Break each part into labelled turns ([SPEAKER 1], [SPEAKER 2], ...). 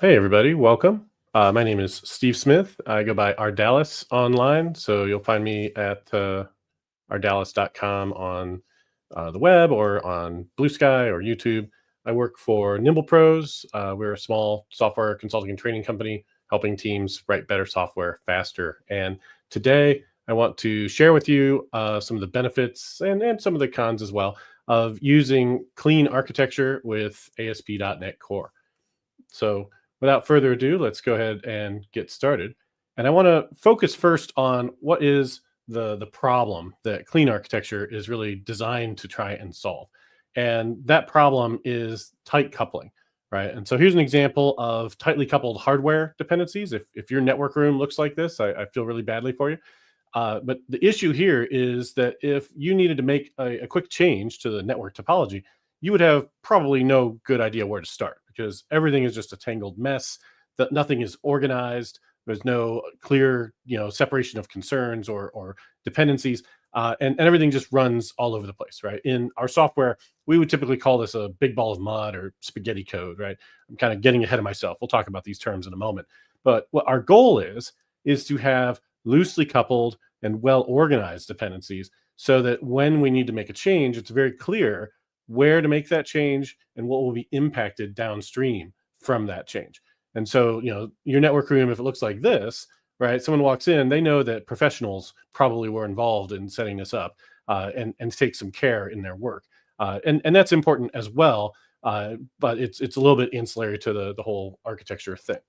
[SPEAKER 1] Hey, everybody, welcome. My name is Steve Smith. I go by Ardalis online, so you'll find me at ardalis.com on the web or on Blue Sky or YouTube. I work for Nimble Pros. We're a small software consulting and training company helping teams write better software faster. And today, I want to share with you some of the benefits and some of the cons as well of using clean architecture with ASP.NET Core. So without further ado, let's go ahead and get started. And I want to focus first on what is the problem that clean architecture is really designed to try and solve. And that problem is tight coupling, right? And so here's an example of tightly coupled hardware dependencies. If your network room looks like this, I feel really badly for you. But the issue here is that if you needed to make a quick change to the network topology, you would have probably no good idea where to start because everything is just a tangled mess. That nothing is organized. There's no clear, separation of concerns or dependencies, and everything just runs all over the place, right? In our software, we would typically call this a big ball of mud or spaghetti code, right? I'm kind of getting ahead of myself. We'll talk about these terms in a moment. But what our goal is to have loosely coupled and well organized dependencies so that when we need to make a change, it's very clear where to make that change and what will be impacted downstream from that change. And so, your network room, if it looks like this, right, someone walks in, they know that professionals probably were involved in setting this up and take some care in their work. And that's important as well, but it's a little bit ancillary to the whole architecture thing.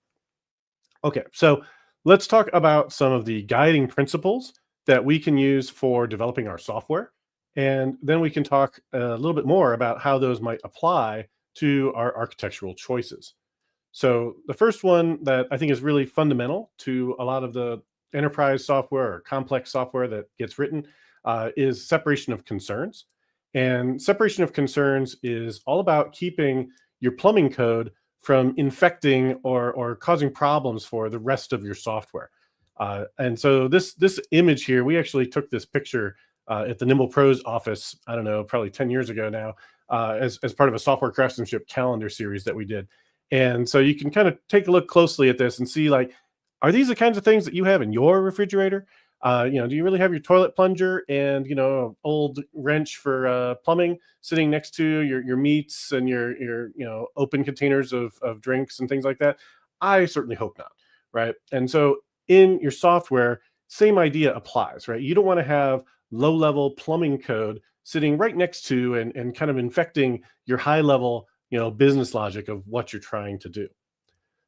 [SPEAKER 1] Okay, so let's talk about some of the guiding principles that we can use for developing our software. And then we can talk a little bit more about how those might apply to our architectural choices. So, the first one that I think is really fundamental to a lot of the enterprise software or complex software that gets written is separation of concerns. And separation of concerns is all about keeping your plumbing code from infecting or causing problems for the rest of your software. And so this image here, we actually took this picture at the Nimble Pros office. I don't know, probably 10 years ago now, as part of a software craftsmanship calendar series that we did. And so you can kind of take a look closely at this and see, like, are these the kinds of things that you have in your refrigerator? Do you really have your toilet plunger and old wrench for plumbing sitting next to your meats and your open containers of drinks and things like that? I certainly hope not, right? And so in your software, same idea applies, right? You don't want to have low level plumbing code sitting right next to and kind of infecting your high level business logic of what you're trying to do.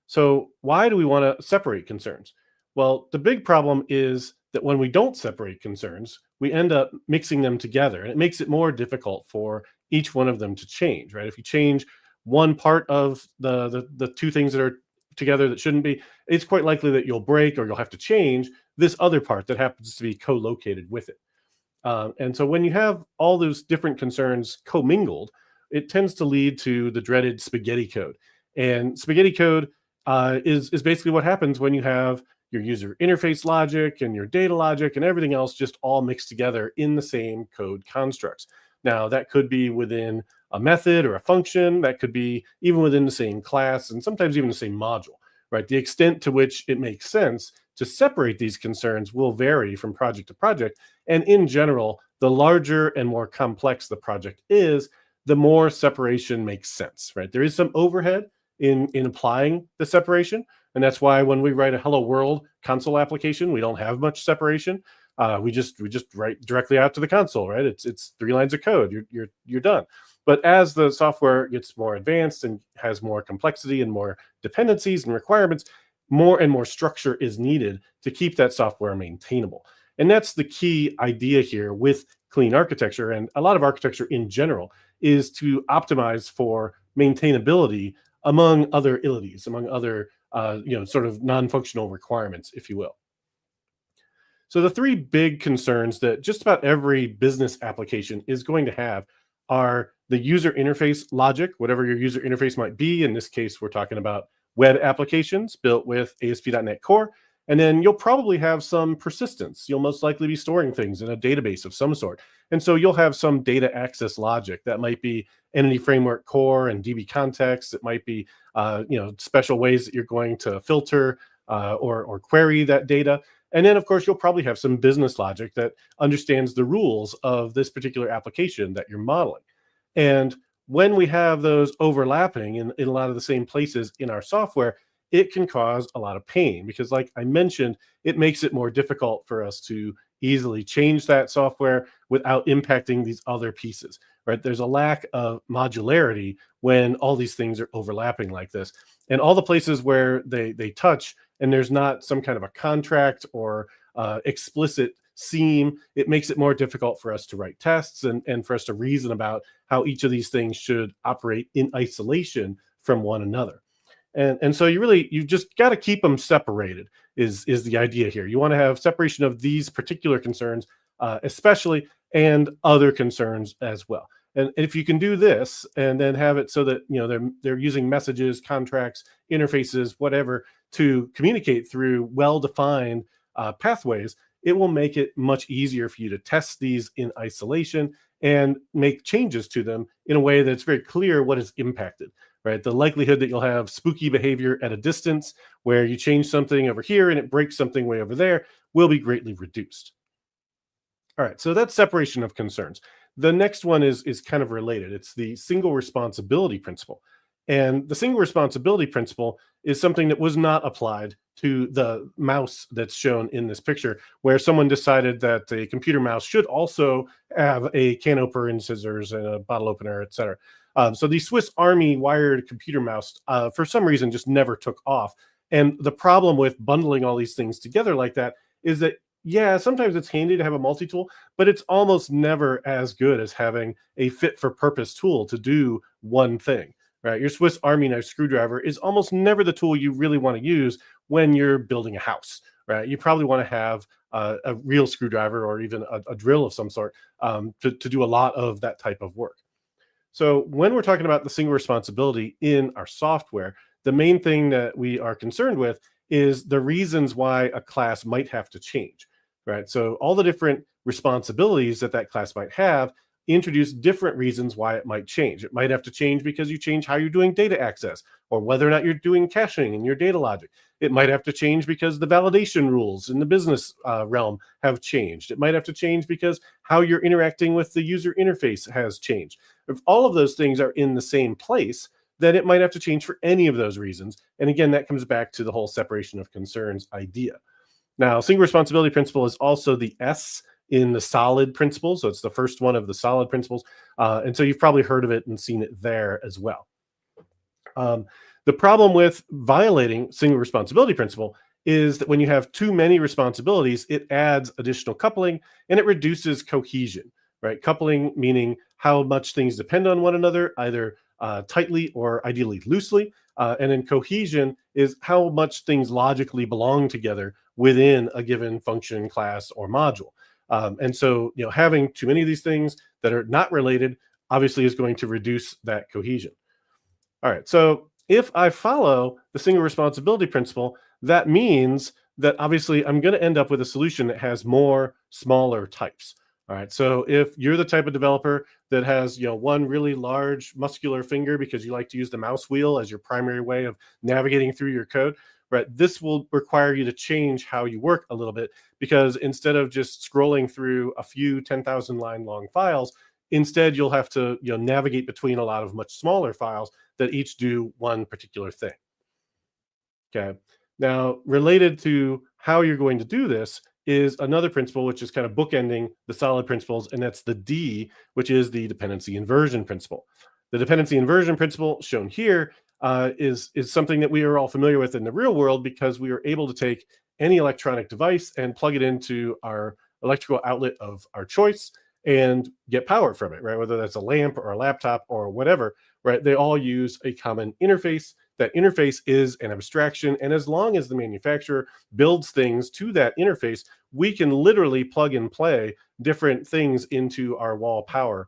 [SPEAKER 1] So why do we want to separate concerns? Well, the big problem is that when we don't separate concerns, we end up mixing them together, and it makes it more difficult for each one of them to change, right? If you change one part of the two things that are together that shouldn't be, it's quite likely that you'll break or you'll have to change this other part that happens to be co-located with it. And so when you have all those different concerns commingled, it tends to lead to the dreaded spaghetti code. And spaghetti code is basically what happens when you have your user interface logic and your data logic and everything else just all mixed together in the same code constructs. Now, that could be within a method or a function, that could be even within the same class, and sometimes even the same module, right? The extent to which it makes sense to separate these concerns will vary from project to project. And in general, the larger and more complex the project is, the more separation makes sense, right? There is some overhead in applying the separation. And that's why when we write a Hello World console application, we don't have much separation. We just write directly out to the console, right? It's 3 lines of code. You're done. But as the software gets more advanced and has more complexity and more dependencies and requirements, more and more structure is needed to keep that software maintainable. And that's the key idea here with clean architecture, and a lot of architecture in general is to optimize for maintainability among other ilities, among other sort of non-functional requirements, if you will. So the 3 big concerns that just about every business application is going to have are the user interface logic, whatever your user interface might be. In this case, we're talking about web applications built with ASP.NET Core, And then you'll probably have some persistence. You'll most likely be storing things in a database of some sort. And so you'll have some data access logic that might be entity framework core and DB context. It might be special ways that you're going to filter or query that data. And then, of course, you'll probably have some business logic that understands the rules of this particular application that you're modeling. And when we have those overlapping in a lot of the same places in our software, it can cause a lot of pain because, like I mentioned, it makes it more difficult for us to easily change that software without impacting these other pieces, right? There's a lack of modularity when all these things are overlapping like this. And all the places where they touch and there's not some kind of a contract or explicit seam, it makes it more difficult for us to write tests and for us to reason about how each of these things should operate in isolation from one another. And so you just got to keep them separated is the idea here. You want to have separation of these particular concerns, especially, and other concerns as well. And if you can do this and then have it so that they're using messages, contracts, interfaces, whatever to communicate through well-defined pathways, it will make it much easier for you to test these in isolation and make changes to them in a way that's very clear what is impacted. Right, the likelihood that you'll have spooky behavior at a distance where you change something over here and it breaks something way over there will be greatly reduced. All right, so that's separation of concerns. The next one is kind of related. It's the single responsibility principle. And the single responsibility principle is something that was not applied to the mouse that's shown in this picture, where someone decided that a computer mouse should also have a can opener and scissors and a bottle opener, etc. So the Swiss Army wired computer mouse, for some reason, just never took off. And the problem with bundling all these things together like that is that, yeah, sometimes it's handy to have a multi-tool, but it's almost never as good as having a fit-for-purpose tool to do one thing, right? Your Swiss Army knife screwdriver is almost never the tool you really want to use when you're building a house, right? You probably want to have a real screwdriver or even a drill of some sort to do a lot of that type of work. So when we're talking about the single responsibility in our software, the main thing that we are concerned with is the reasons why a class might have to change, right? So all the different responsibilities that class might have introduce different reasons why it might change. It might have to change because you change how you're doing data access or whether or not you're doing caching in your data logic. It might have to change because the validation rules in the business realm have changed. It might have to change because how you're interacting with the user interface has changed. If all of those things are in the same place, then it might have to change for any of those reasons. And again, that comes back to the whole separation of concerns idea. Now, single responsibility principle is also the S in the solid principle. So it's the first one of the solid principles. And so you've probably heard of it and seen it there as well. The problem with violating single responsibility principle is that when you have too many responsibilities, it adds additional coupling and it reduces cohesion, right? Coupling meaning how much things depend on one another, either tightly or ideally loosely. And then cohesion is how much things logically belong together within a given function, class, or module. And so, having too many of these things that are not related obviously is going to reduce that cohesion. All right, so if I follow the single responsibility principle, that means that obviously I'm going to end up with a solution that has more smaller types. All right, so if you're the type of developer that has one really large muscular finger because you like to use the mouse wheel as your primary way of navigating through your code, right, this will require you to change how you work a little bit, because instead of just scrolling through a few 10,000 line long files, instead you'll have to navigate between a lot of much smaller files that each do one particular thing. Okay. Now, related to how you're going to do this is another principle, which is kind of bookending the solid principles, and that's the D, which is the dependency inversion principle. The dependency inversion principle shown here is something that we are all familiar with in the real world, because we are able to take any electronic device and plug it into our electrical outlet of our choice and get power from it, right? Whether that's a lamp or a laptop or whatever, right? They all use a common interface. That interface is an abstraction, and as long as the manufacturer builds things to that interface, we can literally plug and play different things into our wall power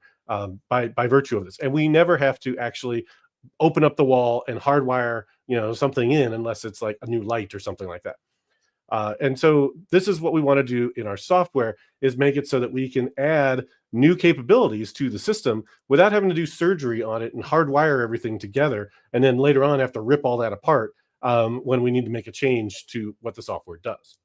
[SPEAKER 1] by virtue of this. And we never have to actually open up the wall and hardwire something in, unless it's like a new light or something like that. And so this is what we want to do in our software, is make it so that we can add new capabilities to the system without having to do surgery on it and hardwire everything together, and then later on have to rip all that apart when we need to make a change to what the software does.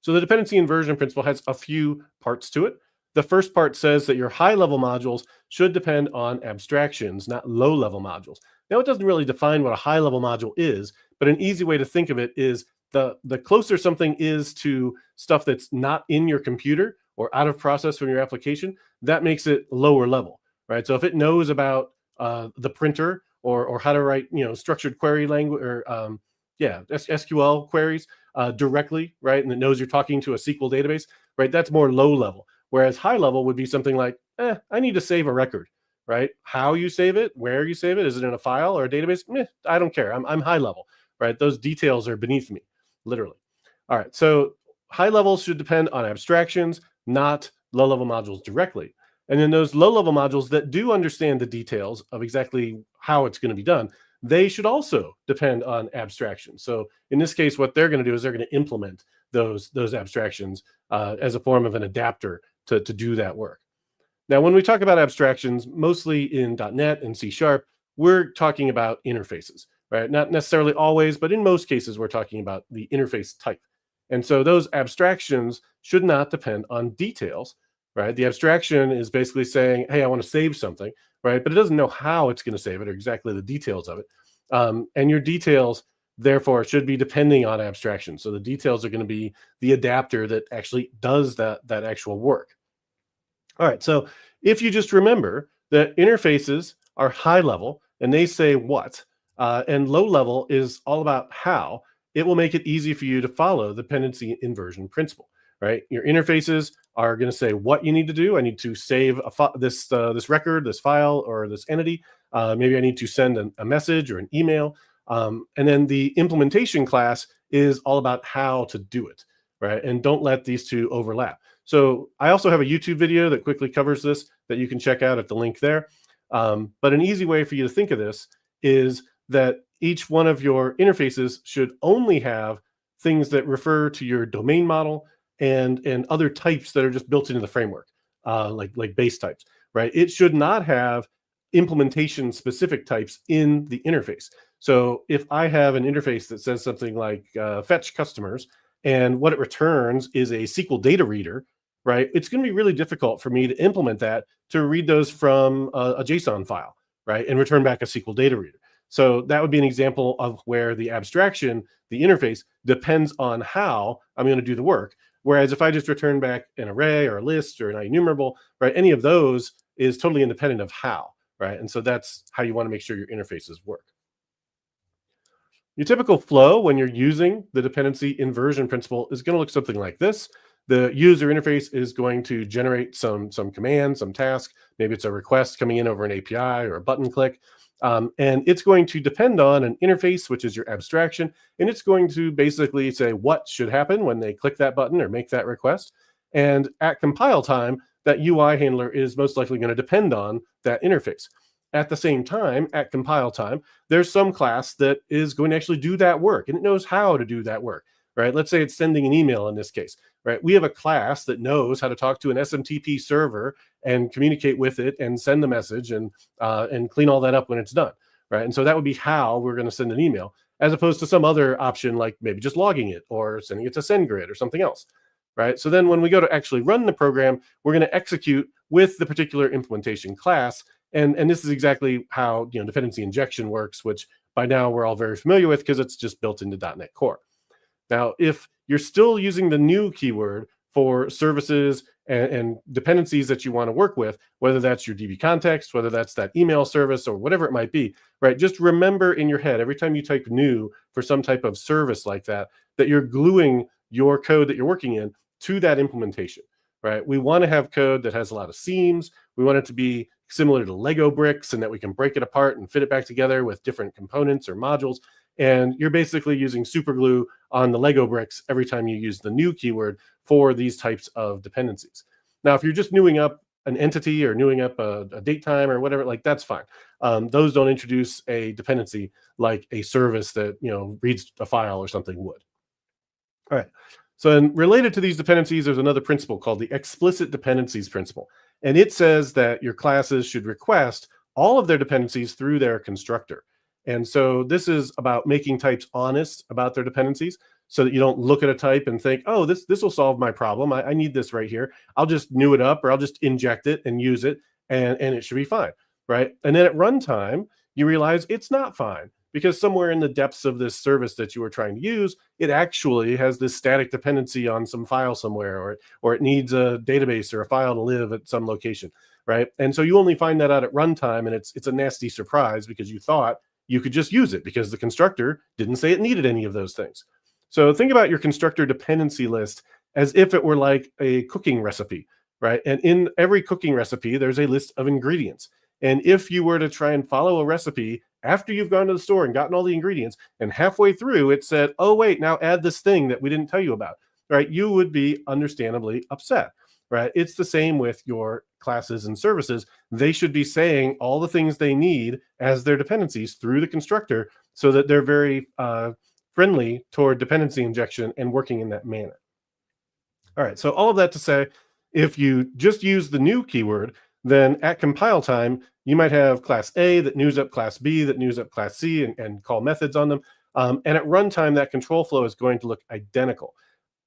[SPEAKER 1] So the dependency inversion principle has a few parts to it. The first part says that your high-level modules should depend on abstractions, not low-level modules. Now, it doesn't really define what a high-level module is, but an easy way to think of it is the closer something is to stuff that's not in your computer or out of process from your application, that makes it lower level, right? So if it knows about the printer or how to write, structured query language or SQL queries directly, right? And it knows you're talking to a SQL database, right? That's more low level. Whereas high level would be something like, I need to save a record, right? How you save it, where you save it, is it in a file or a database? I don't care. I'm high level, right? Those details are beneath me, literally. All right. So high levels should depend on abstractions, not low level modules directly. And then those low level modules that do understand the details of exactly how it's going to be done, they should also depend on abstractions. So in this case, what they're going to do is they're going to implement those abstractions as a form of an adapter to do that work. Now, when we talk about abstractions, mostly in .NET and C#, we're talking about interfaces, right? Not necessarily always, but in most cases, we're talking about the interface type. And so those abstractions should not depend on details, right? The abstraction is basically saying, hey, I want to save something, right? But it doesn't know how it's going to save it or exactly the details of it. And your details, therefore, should be depending on abstraction. So the details are going to be the adapter that actually does that actual work. All right, so if you just remember that interfaces are high level and they say what, and low level is all about how, it will make it easy for you to follow the dependency inversion principle, right? Your interfaces are going to say what you need to do. I need to save this record, this file, or this entity. Maybe I need to send a message or an email. And then the implementation class is all about how to do it, right? And don't let these two overlap. So I also have a YouTube video that quickly covers this that you can check out at the link there. But an easy way for you to think of this is that each one of your interfaces should only have things that refer to your domain model and other types that are just built into the framework, like base types, right? It should not have implementation specific types in the interface. So if I have an interface that says something like fetch customers, and what it returns is a SQL data reader, right? It's going to be really difficult for me to implement that to read those from a JSON file, right? And return back a SQL data reader. So that would be an example of where the abstraction, the interface, depends on how I'm going to do the work. Whereas if I just return back an array or a list or an enumerable, right? Any of those is totally independent of how, right? And so that's how you want to make sure your interfaces work. Your typical flow when you're using the dependency inversion principle is going to look something like this. The user interface is going to generate some command, some task. Maybe it's a request coming in over an API or a button click. And it's going to depend on an interface, which is your abstraction. And it's going to basically say what should happen when they click that button or make that request. And at compile time, that UI handler is most likely going to depend on that interface. At the same time, at compile time, there's some class that is going to actually do that work, and it knows how to do that work, right? Let's say it's sending an email in this case, right? We have a class that knows how to talk to an SMTP server and communicate with it and send the message and clean all that up when it's done, right? And so that would be how we're going to send an email, as opposed to some other option like maybe just logging it or sending it to SendGrid or something else, right? So then when we go to actually run the program, we're going to execute with the particular implementation class. And this is exactly how dependency injection works, which by now we're all very familiar with because it's just built into .NET Core. Now, if you're still using the new keyword for services and dependencies that you want to work with, whether that's your DB context, whether that's that email service or whatever it might be, right? Just remember in your head, every time you type new for some type of service like that, that you're gluing your code that you're working in to that implementation, right? We want to have code that has a lot of seams. We want it to be similar to Lego bricks and that we can break it apart and fit it back together with different components or modules. And you're basically using super glue on the Lego bricks every time you use the new keyword for these types of dependencies. Now, if you're just newing up an entity or newing up a date time or whatever, like that's fine. Those don't introduce a dependency like a service that reads a file or something would. All right. So, and related to these dependencies, there's another principle called the explicit dependencies principle. And it says that your classes should request all of their dependencies through their constructor. And so this is about making types honest about their dependencies so that you don't look at a type and think, oh, this will solve my problem. I need this right here. I'll just new it up or I'll just inject it and use it and it should be fine. Right. And then at runtime, you realize it's not fine because somewhere in the depths of this service that you were trying to use, it actually has this static dependency on some file somewhere, or it needs a database or a file to live at some location, right? And so you only find that out at runtime, and it's a nasty surprise because you thought you could just use it because the constructor didn't say it needed any of those things. So think about your constructor dependency list as if it were like a cooking recipe, right? And in every cooking recipe, there's a list of ingredients. And if you were to try and follow a recipe after you've gone to the store and gotten all the ingredients, and halfway through it said, oh, wait, now add this thing that we didn't tell you about, right? You would be understandably upset, right? It's the same with your classes and services. They should be saying all the things they need as their dependencies through the constructor so that they're very friendly toward dependency injection and working in that manner. All right, so all of that to say, if you just use the new keyword, then at compile time, you might have class A that news up class B, that news up class C, and call methods on them. And at runtime, that control flow is going to look identical.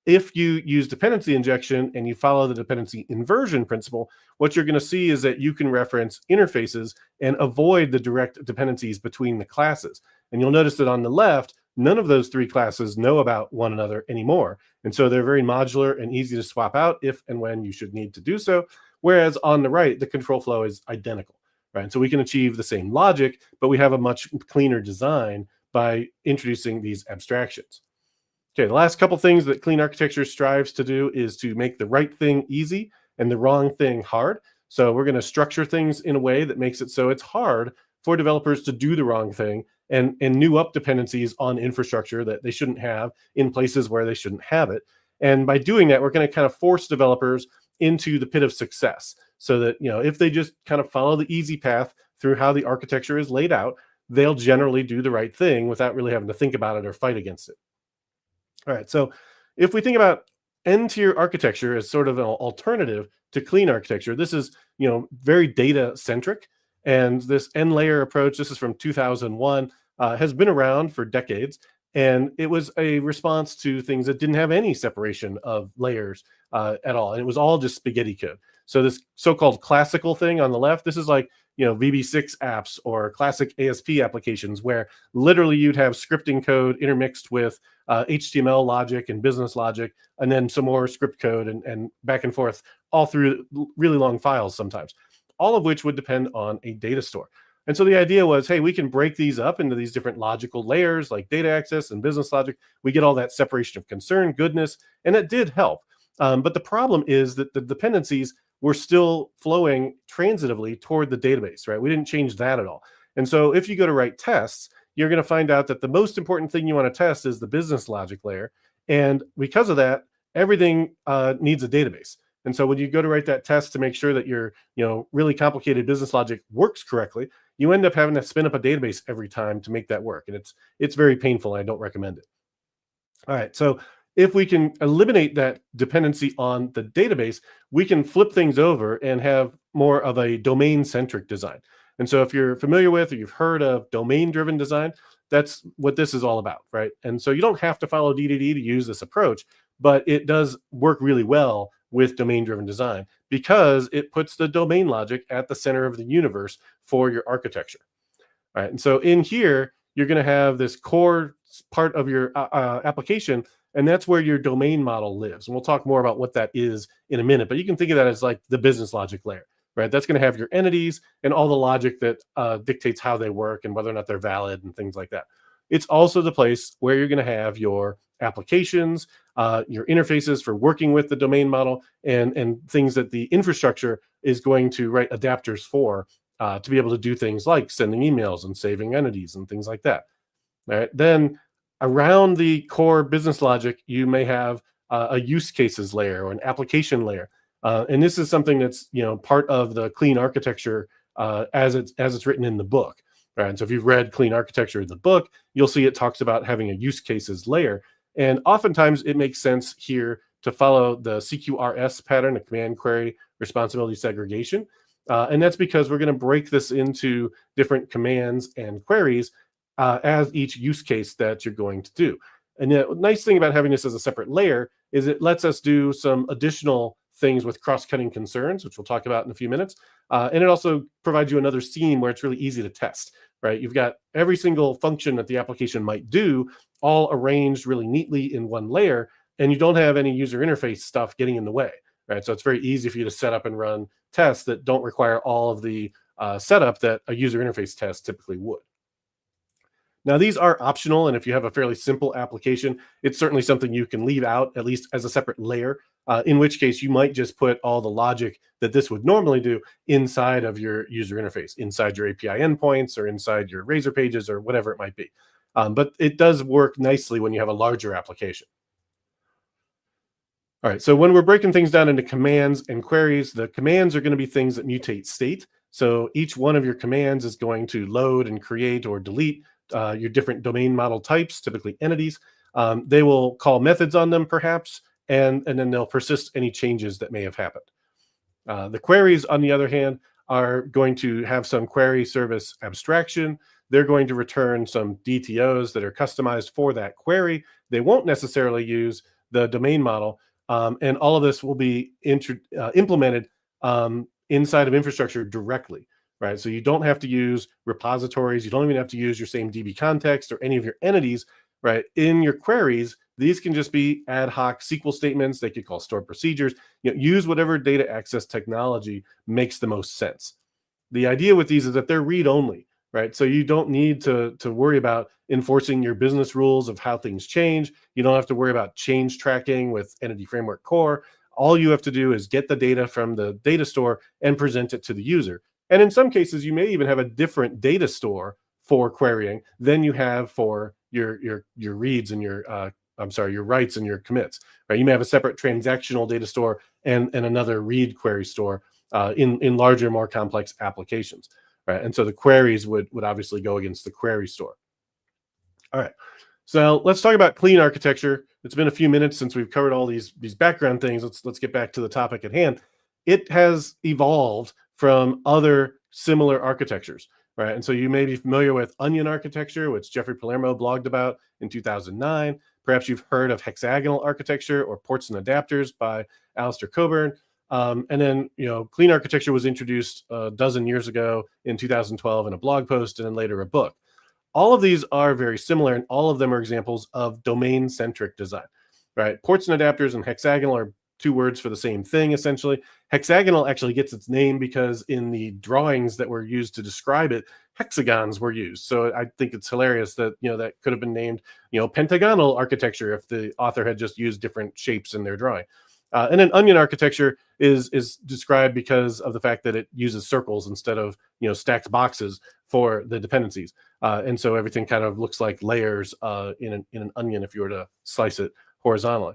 [SPEAKER 1] If you use dependency injection and you follow the dependency inversion principle, what you're going to see is that you can reference interfaces and avoid the direct dependencies between the classes. And you'll notice that on the left, none of those three classes know about one another anymore. And so they're very modular and easy to swap out if and when you should need to do so. Whereas on the right, the control flow is identical, right? And so we can achieve the same logic, but we have a much cleaner design by introducing these abstractions. Okay, the last couple things that clean architecture strives to do is to make the right thing easy and the wrong thing hard. So we're going to structure things in a way that makes it so it's hard for developers to do the wrong thing and new up dependencies on infrastructure that they shouldn't have in places where they shouldn't have it. And by doing that, we're going to kind of force developers into the pit of success so that, if they just kind of follow the easy path through how the architecture is laid out, they'll generally do the right thing without really having to think about it or fight against it. All right, so if we think about n-tier architecture as sort of an alternative to clean architecture, this is, very data centric. And this n-layer approach, this is from 2001, has been around for decades. And it was a response to things that didn't have any separation of layers at all. And it was all just spaghetti code. So this so-called classical thing on the left, this is like, VB6 apps or classic ASP applications where literally you'd have scripting code intermixed with HTML logic and business logic, and then some more script code and back and forth all through really long files sometimes, all of which would depend on a data store. And so the idea was, hey, we can break these up into these different logical layers like data access and business logic. We get all that separation of concern, goodness, and it did help. But the problem is that the dependencies were still flowing transitively toward the database, right? We didn't change that at all. And so if you go to write tests, you're going to find out that the most important thing you want to test is the business logic layer. And because of that, everything needs a database. And so when you go to write that test to make sure that your really complicated business logic works correctly, you end up having to spin up a database every time to make that work. And it's very painful. I don't recommend it. All right, so if we can eliminate that dependency on the database, we can flip things over and have more of a domain-centric design. And so if you're familiar with or you've heard of domain-driven design, that's what this is all about, right? And so you don't have to follow DDD to use this approach, but it does work really well with domain-driven design because it puts the domain logic at the center of the universe for your architecture. All right, and so in here, you're going to have this core part of your application, and that's where your domain model lives. And we'll talk more about what that is in a minute, but you can think of that as like the business logic layer, right? That's going to have your entities and all the logic that dictates how they work and whether or not they're valid and things like that. It's also the place where you're going to have your applications, your interfaces for working with the domain model, and things that the infrastructure is going to write adapters for to be able to do things like sending emails and saving entities and things like that. All right. Then around the core business logic, you may have a use cases layer or an application layer. And this is something that's part of the clean architecture as it's written in the book. Right? And so if you've read Clean Architecture in the book, you'll see it talks about having a use cases layer. And oftentimes it makes sense here to follow the CQRS pattern, a command query responsibility segregation. And that's because we're going to break this into different commands and queries as each use case that you're going to do. And the nice thing about having this as a separate layer is it lets us do some additional things with cross-cutting concerns, which we'll talk about in a few minutes. And it also provides you another scene where it's really easy to test, right? You've got every single function that the application might do all arranged really neatly in one layer, and you don't have any user interface stuff getting in the way, right? So it's very easy for you to set up and run tests that don't require all of the setup that a user interface test typically would. Now, these are optional, and if you have a fairly simple application, it's certainly something you can leave out, at least as a separate layer, in which case you might just put all the logic that this would normally do inside of your user interface, inside your API endpoints or inside your Razor pages or whatever it might be. But it does work nicely when you have a larger application. All right, so when we're breaking things down into commands and queries, the commands are going to be things that mutate state. So each one of your commands is going to load and create or delete your different domain model types, typically entities. They will call methods on them, perhaps, and then they'll persist any changes that may have happened. The queries, on the other hand, are going to have some query service abstraction. They're going to return some DTOs that are customized for that query. They won't necessarily use the domain model, and all of this will be implemented inside of infrastructure directly, right? So you don't have to use repositories. You don't even have to use your same DB context or any of your entities, right? In your queries, these can just be ad hoc SQL statements. They could call stored procedures. Use whatever data access technology makes the most sense. The idea with these is that they're read-only, right? So you don't need to worry about enforcing your business rules of how things change. You don't have to worry about change tracking with Entity Framework Core. All you have to do is get the data from the data store and present it to the user. And in some cases, you may even have a different data store for querying than you have for your reads and your writes and your commits, right? You may have a separate transactional data store and another read query store in larger, more complex applications, right? And so the queries would obviously go against the query store. All right, so let's talk about clean architecture. It's been a few minutes since we've covered all these background things. Let's get back to the topic at hand. It has evolved from other similar architectures, right? And so you may be familiar with Onion architecture, which Jeffrey Palermo blogged about in 2009. Perhaps you've heard of hexagonal architecture or ports and adapters by Alistair Coburn. And then, clean architecture was introduced a dozen years ago in 2012 in a blog post and then later a book. All of these are very similar, and all of them are examples of domain-centric design, right? Ports and adapters and hexagonal are two words for the same thing, essentially. Hexagonal actually gets its name because in the drawings that were used to describe it, hexagons were used. So I think it's hilarious that, that could have been named, pentagonal architecture if the author had just used different shapes in their drawing. And then onion architecture is described because of the fact that it uses circles instead of stacked boxes for the dependencies, and so everything kind of looks like layers in an onion if you were to slice it horizontally.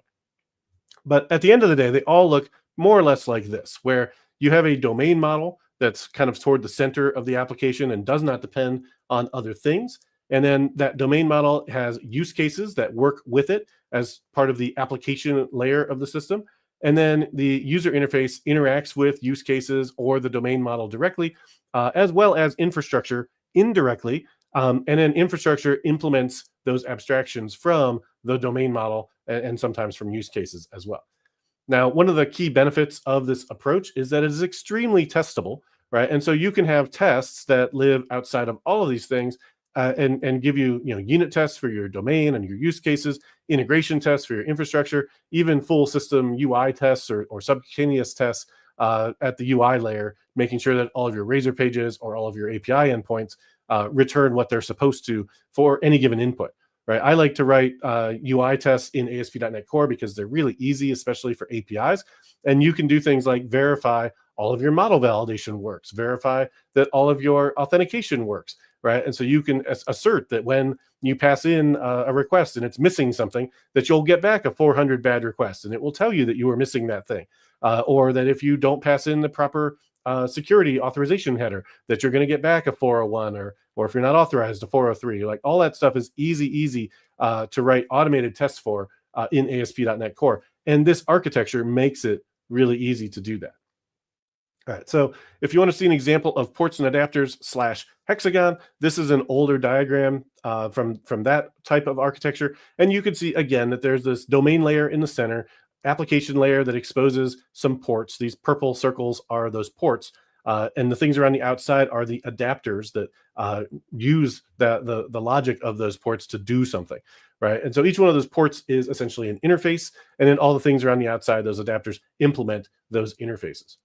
[SPEAKER 1] But at the end of the day, they all look more or less like this, where you have a domain model that's kind of toward the center of the application and does not depend on other things. And then that domain model has use cases that work with it as part of the application layer of the system. And then the user interface interacts with use cases or the domain model directly, as well as infrastructure indirectly. And then infrastructure implements those abstractions from the domain model and sometimes from use cases as well. Now, one of the key benefits of this approach is that it is extremely testable, right? And so you can have tests that live outside of all of these things and give you, unit tests for your domain and your use cases, integration tests for your infrastructure, even full system UI tests or subcutaneous tests at the UI layer, making sure that all of your Razor pages or all of your API endpoints return what they're supposed to for any given input. Right, I like to write UI tests in ASP.NET Core because they're really easy, especially for APIs. And you can do things like verify all of your model validation works, verify that all of your authentication works, right? And so you can assert that when you pass in a request and it's missing something, that you'll get back a 400 bad request, and it will tell you that you were missing that thing. Or that if you don't pass in the proper security authorization header that you're going to get back a 401, or if you're not authorized, a 403. Like all that stuff is easy to write automated tests for in ASP.NET Core. And this architecture makes it really easy to do that. All right, so if you want to see an example of ports and adapters slash hexagon, this is an older diagram from that type of architecture. And you can see, again, that there's this domain layer in the center, application layer that exposes some ports. These purple circles are those ports. And the things around the outside are the adapters that use the logic of those ports to do something, right? And so each one of those ports is essentially an interface. And then all the things around the outside, those adapters implement those interfaces.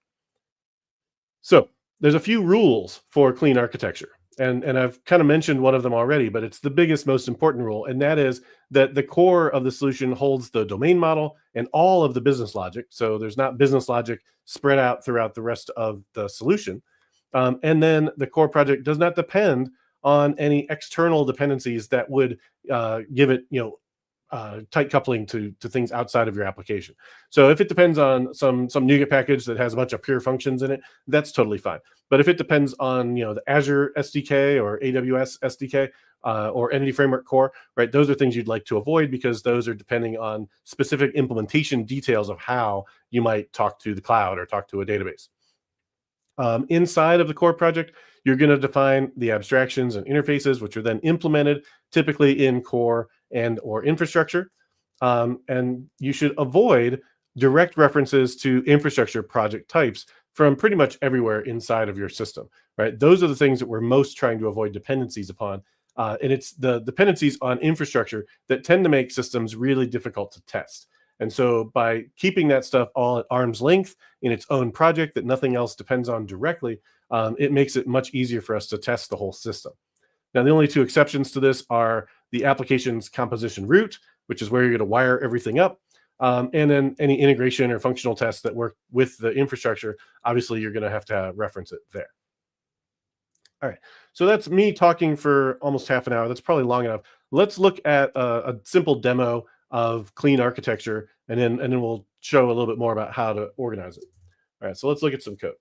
[SPEAKER 1] So there's a few rules for clean architecture. And I've kind of mentioned one of them already, but it's the biggest, most important rule. And that is that the core of the solution holds the domain model and all of the business logic. So there's not business logic spread out throughout the rest of the solution. And then the core project does not depend on any external dependencies that would give it, tight coupling to things outside of your application. So if it depends on some NuGet package that has a bunch of pure functions in it, that's totally fine. But if it depends on the Azure SDK or AWS SDK or Entity Framework Core, right? Those are things you'd like to avoid because those are depending on specific implementation details of how you might talk to the cloud or talk to a database. Inside of the core project, you're going to define the abstractions and interfaces, which are then implemented typically in core and or infrastructure. And you should avoid direct references to infrastructure project types from pretty much everywhere inside of your system, right? Those are the things that we're most trying to avoid dependencies upon. And it's the dependencies on infrastructure that tend to make systems really difficult to test. And so by keeping that stuff all at arm's length in its own project that nothing else depends on directly, it makes it much easier for us to test the whole system. Now, the only two exceptions to this are the application's composition root, which is where you're going to wire everything up, and then any integration or functional tests that work with the infrastructure. Obviously, you're going to have reference it there. All right, so that's me talking for almost half an hour. That's probably long enough. Let's look at a simple demo of clean architecture, and then we'll show a little bit more about how to organize it. All right, so let's look at some code.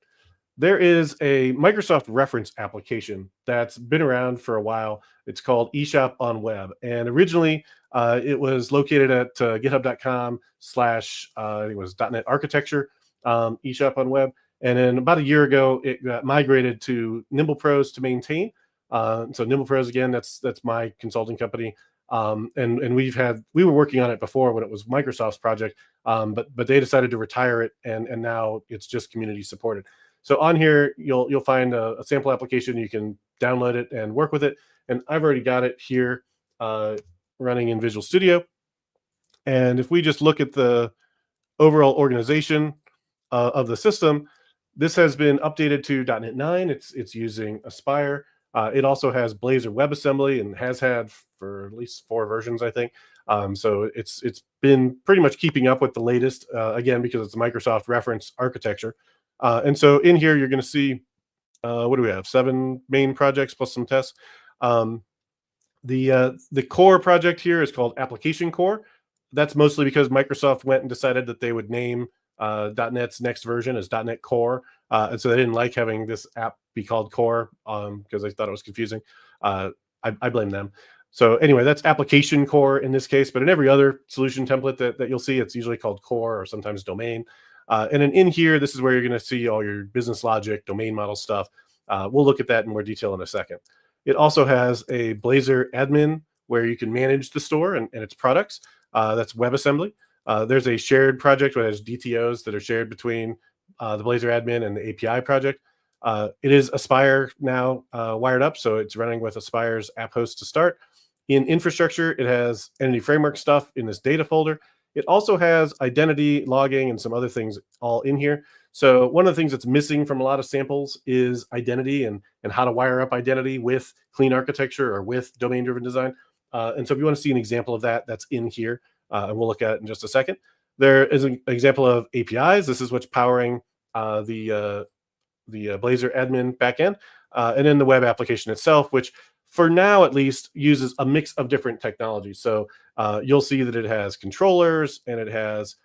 [SPEAKER 1] There is a Microsoft reference application that's been around for a while. It's called eShop on web. And originally, it was located at github.com/ I think it was .NET architecture, eShop on web. And then about a year ago, it got migrated to Nimble Pros to maintain. So Nimble Pros, again, that's my consulting company. And we were working on it before when it was Microsoft's project, but they decided to retire it, and now it's just community supported. So on here, you'll find a sample application. You can download it and work with it. And I've already got it here running in Visual Studio. And if we just look at the overall organization of the system, this has been updated to .NET 9. It's using Aspire. It also has Blazor WebAssembly and has had for at least 4 versions, I think. So it's been pretty much keeping up with the latest, again, because it's a Microsoft reference architecture. And so in here, you're going to see, what do we have? 7 main projects plus some tests. The core project here is called Application Core. That's mostly because Microsoft went and decided that they would name .NET's next version as .NET Core. And so they didn't like having this app be called Core because they thought it was confusing. I blame them. So anyway, that's Application Core in this case, but in every other solution template that you'll see, it's usually called Core or sometimes Domain. And then in here, this is where you're going to see all your business logic, domain model stuff. We'll look at that in more detail in a second. It also has a Blazor admin where you can manage the store and its products. That's WebAssembly. There's a shared project where there's DTOs that are shared between the Blazor admin and the API project. It is Aspire now wired up, so it's running with Aspire's app host to start. In infrastructure, it has Entity Framework stuff in this data folder. It also has identity logging and some other things all in here. So one of the things that's missing from a lot of samples is identity and how to wire up identity with clean architecture or with domain-driven design. And so if you want to see an example of that, that's in here. And we'll look at it in just a second. There is an example of APIs. This is what's powering the Blazor admin backend. And then the web application itself, which for now at least uses a mix of different technologies. So you'll see that it has controllers and it has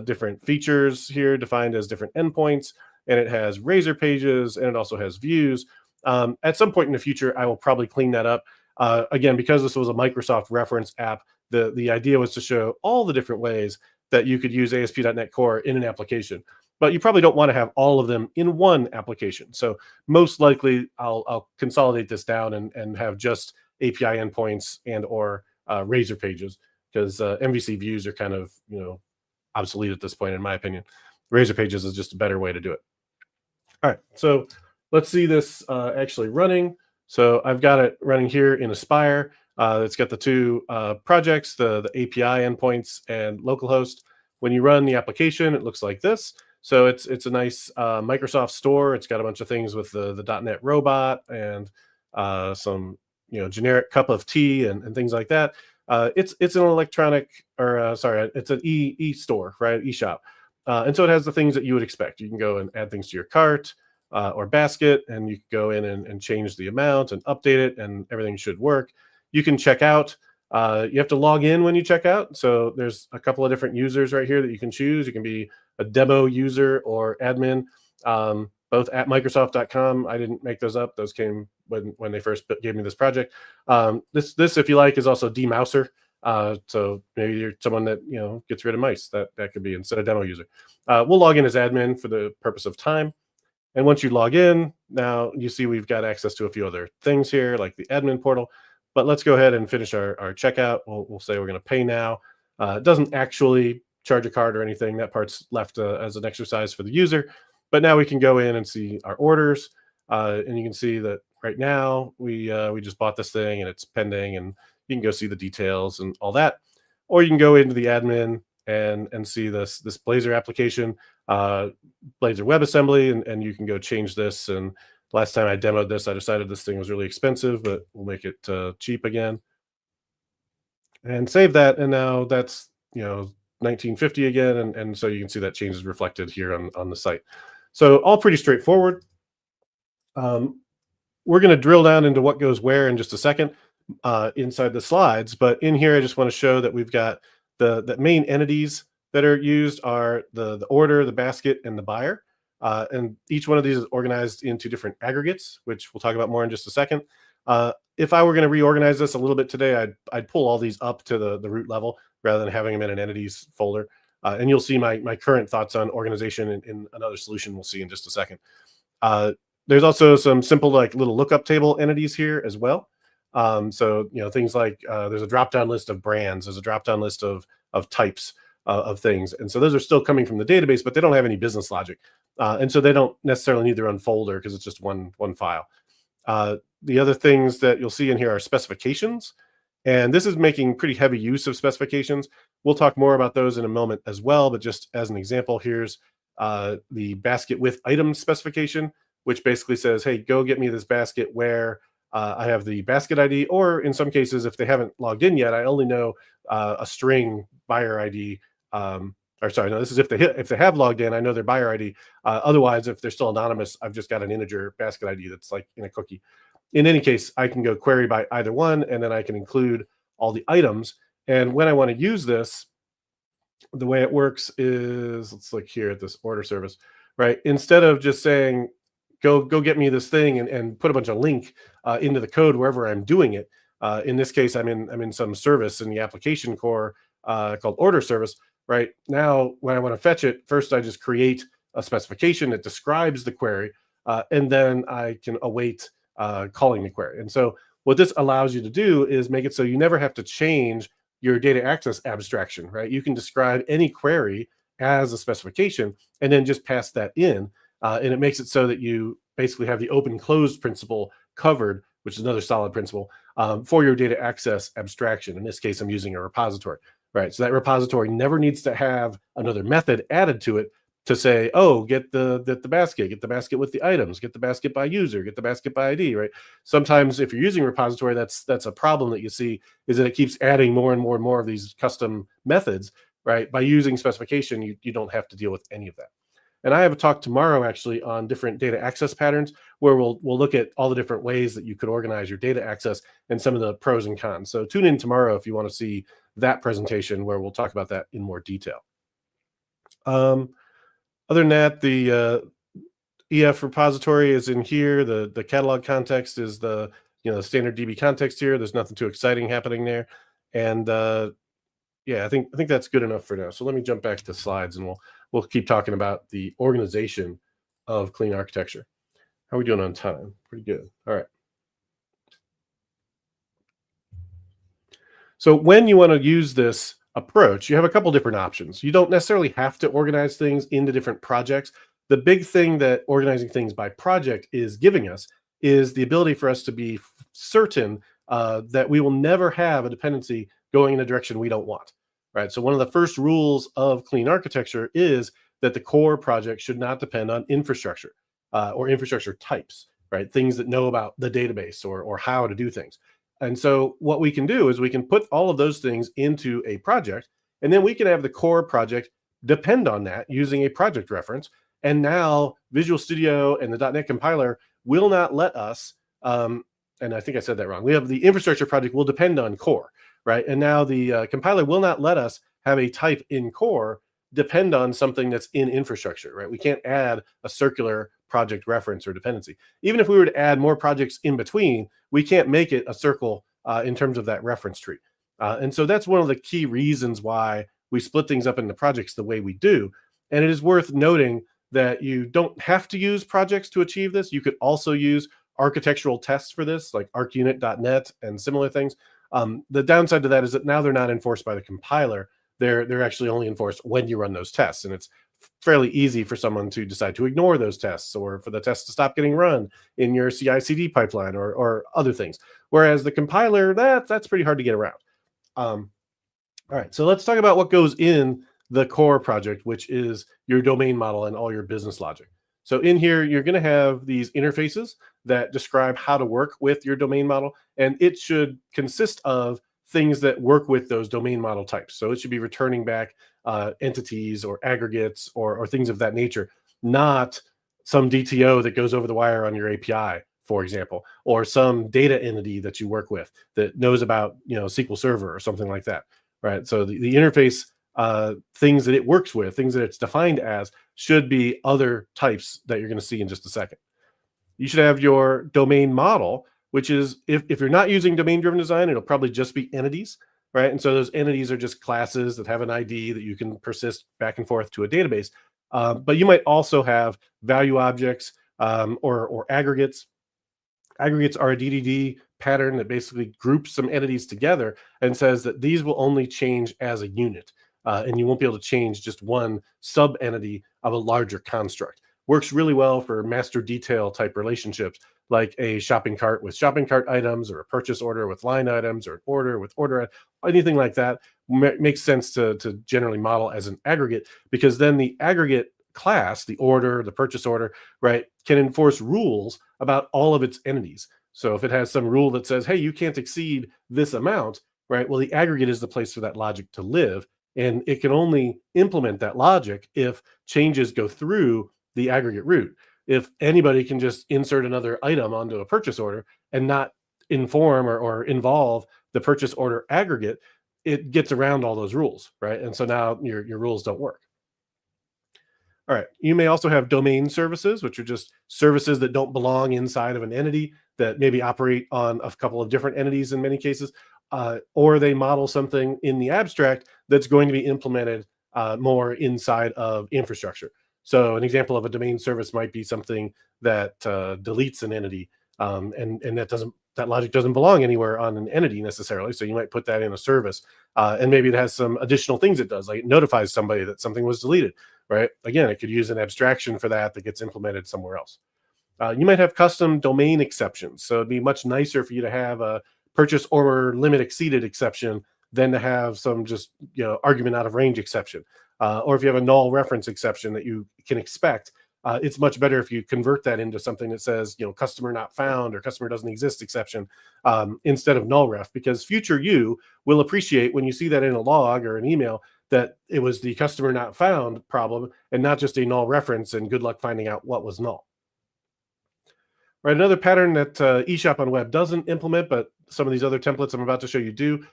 [SPEAKER 1] different features here defined as different endpoints. and it has razor pages, and it also has views. At some point in the future, I will probably clean that up. Again, because this was a Microsoft reference app, the idea was to show all the different ways that you could use ASP.NET Core in an application. But you probably don't want to have all of them in one application. So most likely, I'll consolidate this down and have just API endpoints and or razor pages, because MVC views are kind of obsolete at this point, in my opinion. Razor pages is just a better way to do it. All right, so let's see this actually running. So I've got it running here in Aspire. It's got the two projects, the API endpoints and localhost. When you run the application, it looks like this. So it's a nice Microsoft store. It's got a bunch of things with the .NET robot and some generic cup of tea and things like that. It's an electronic, or sorry, it's an e-store, right? eShop. And so it has the things that you would expect. You can go and add things to your cart or basket, and you can go in and change the amount and update it, and everything should work. You can check out. You have to log in when you check out. So there's a couple of different users right here that you can choose. You can be a demo user or admin, both at Microsoft.com. I didn't make those up. Those came when they first gave me this project. This, if you like, is also demouser. So maybe you're someone that gets rid of mice. That could be instead of demo user. We'll log in as admin for the purpose of time. And once you log in, now you see we've got access to a few other things here, like the admin portal. But let's go ahead and finish our checkout. We'll say we're going to pay now. It doesn't actually charge a card or anything. That part's left as an exercise for the user. But now we can go in and see our orders. And you can see that right now we just bought this thing and it's pending, and you can go see the details and all that. Or you can go into the admin and see this Blazor application, Blazor WebAssembly, and you can go change this. And last time I demoed this, I decided this thing was really expensive, but we'll make it cheap again. And save that, and now that's 1950 again, and so you can see that change is reflected here on the site. So all pretty straightforward. We're going to drill down into what goes where in just a second inside the slides, but in here I just want to show that we've got the main entities that are used are the order, the basket, and the buyer. And each one of these is organized into different aggregates, which we'll talk about more in just a second. If I were going to reorganize this a little bit today, I'd pull all these up to the root level rather than having them in an entities folder. And you'll see my current thoughts on organization in another solution we'll see in just a second. There's also some simple little lookup table entities here as well. So things like there's a drop-down list of brands, there's a drop-down list of types of things, and so those are still coming from the database, but they don't have any business logic, and so they don't necessarily need their own folder because it's just one file. The other things that you'll see in here are specifications, and this is making pretty heavy use of specifications. We'll talk more about those in a moment as well, but just as an example, here's the basket with items specification, which basically says, hey, go get me this basket where I have the basket ID, or in some cases, if they haven't logged in yet, I only know a string buyer ID. Or sorry, no, this is if they have logged in, I know their buyer ID. Otherwise, if they're still anonymous, I've just got an integer basket ID that's like in a cookie. In any case, I can go query by either one, and then I can include all the items. And when I want to use this, the way it works is, let's look here at this order service, right? Instead of just saying, go get me this thing and put a bunch of link into the code wherever I'm doing it. In this case, I'm in some service in the application core called order service. Right now, when I want to fetch it, first I just create a specification that describes the query, and then I can await calling the query. And so what this allows you to do is make it so you never have to change your data access abstraction, right? You can describe any query as a specification and then just pass that in. And it makes it so that you basically have the open closed principle covered, which is another solid principle for your data access abstraction. In this case, I'm using a repository, right? So that repository never needs to have another method added to it to say, oh, get the basket with the items, get the basket by user, get the basket by ID, right? Sometimes if you're using repository, that's a problem that you see, is that it keeps adding more and more and more of these custom methods, right? By using specification, you don't have to deal with any of that. And I have a talk tomorrow actually on different data access patterns, where we'll look at all the different ways that you could organize your data access and some of the pros and cons. So tune in tomorrow if you want to see that presentation, where we'll talk about that in more detail. Other than that, EF repository is in here. The catalog context is the standard DB context here. There's nothing too exciting happening there, and yeah, I think that's good enough for now. So let me jump back to slides, and we'll keep talking about the organization of clean architecture. How are we doing on time? Pretty good. All right. So when you want to use this approach, you have a couple different options. You don't necessarily have to organize things into different projects. The big thing that organizing things by project is giving us is the ability for us to be certain that we will never have a dependency going in a direction we don't want. Right. So one of the first rules of clean architecture is that the core project should not depend on infrastructure or infrastructure types. Right. Things that know about the database or how to do things. And so what we can do is we can put all of those things into a project, and then we can have the core project depend on that using a project reference. And now Visual Studio and the .NET compiler will not let us, and I think I said that wrong. We have the infrastructure project will depend on core, right? And now the compiler will not let us have a type in core depend on something that's in infrastructure, right? We can't add a circular project reference or dependency. Even if we were to add more projects in between, we can't make it a circle in terms of that reference tree. And so that's one of the key reasons why we split things up into projects the way we do. And it is worth noting that you don't have to use projects to achieve this. You could also use architectural tests for this, like arcunit.net and similar things. The downside to that is that now they're not enforced by the compiler. They're actually only enforced when you run those tests, and it's fairly easy for someone to decide to ignore those tests or for the tests to stop getting run in your CI/CD pipeline or other things. Whereas the compiler, that's pretty hard to get around. All right, so let's talk about what goes in the core project, which is your domain model and all your business logic. So in here, you're going to have these interfaces that describe how to work with your domain model, and it should consist of things that work with those domain model types. So it should be returning back entities or aggregates or things of that nature, not some DTO that goes over the wire on your API, for example, or some data entity that you work with that knows about SQL Server or something like that, right? So the interface things that it works with, things that it's defined as, should be other types that you're going to see in just a second. You should have your domain model, which is if you're not using domain-driven design, it'll probably just be entities, right? And so those entities are just classes that have an ID that you can persist back and forth to a database. But you might also have value objects or aggregates. Aggregates are a DDD pattern that basically groups some entities together and says that these will only change as a unit. And you won't be able to change just one sub-entity of a larger construct. Works really well for master detail type relationships, like a shopping cart with shopping cart items, or a purchase order with line items, or an order with order, anything like that. Makes sense to generally model as an aggregate, because then the aggregate class, the order, the purchase order, right, can enforce rules about all of its entities. So if it has some rule that says, hey, you can't exceed this amount, right, well, the aggregate is the place for that logic to live. And it can only implement that logic if changes go through the aggregate root. If anybody can just insert another item onto a purchase order and not inform or involve the purchase order aggregate, it gets around all those rules, right? And so now your rules don't work. All right. You may also have domain services, which are just services that don't belong inside of an entity, that maybe operate on a couple of different entities in many cases, or they model something in the abstract that's going to be implemented more inside of infrastructure. So an example of a domain service might be something that deletes an entity, and that logic doesn't belong anywhere on an entity necessarily. So you might put that in a service, and maybe it has some additional things it does, like it notifies somebody that something was deleted, right? Again, it could use an abstraction for that gets implemented somewhere else. You might have custom domain exceptions. So it'd be much nicer for you to have a purchase order limit exceeded exception than to have some just argument out of range exception. Or if you have a null reference exception that you can expect, it's much better if you convert that into something that says, customer not found or customer doesn't exist exception instead of null ref, because future you will appreciate when you see that in a log or an email that it was the customer not found problem and not just a null reference, and good luck finding out what was null. Right, another pattern that eShop on web doesn't implement, but some of these other templates I'm about to show you do,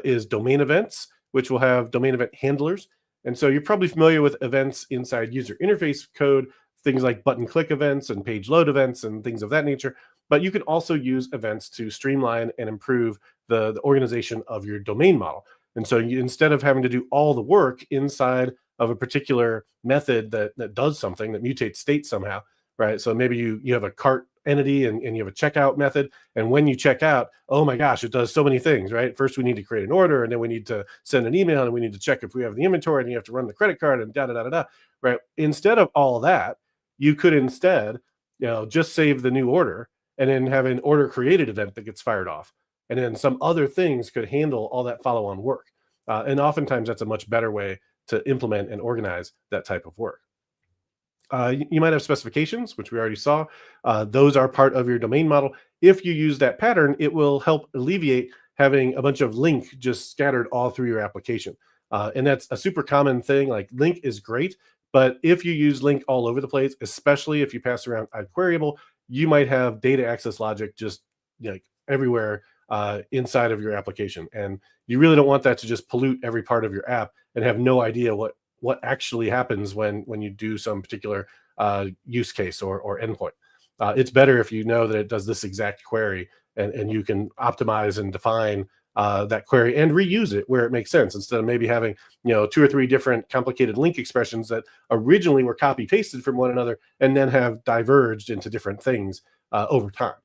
[SPEAKER 1] is domain events, which will have domain event handlers. And so you're probably familiar with events inside user interface code things like button click events and page load events and things of that nature. But you can also use events to streamline and improve the organization of your domain model. And so instead of having to do all the work inside of a particular method that does something, that mutates state somehow, right? So maybe you have a cart entity and you have a checkout method. And when you check out, oh my gosh, it does so many things, right? First, we need to create an order, and then we need to send an email, and we need to check if we have the inventory, and you have to run the credit card, and da da da da da, right? Instead of all that, you could instead, just save the new order and then have an order created event that gets fired off. And then some other things could handle all that follow on work. And oftentimes that's a much better way to implement and organize that type of work. You might have specifications, which we already saw. Those are part of your domain model. If you use that pattern, it will help alleviate having a bunch of link just scattered all through your application. And that's a super common thing. Like link is great, but if you use link all over the place, especially if you pass around queryable, you might have data access logic just like everywhere inside of your application. And you really don't want that to just pollute every part of your app and have no idea what actually happens when you do some particular use case or endpoint. It's better if you know that it does this exact query, and you can optimize and define that query and reuse it where it makes sense, instead of maybe having 2 or 3 different complicated link expressions that originally were copy pasted from one another and then have diverged into different things over time.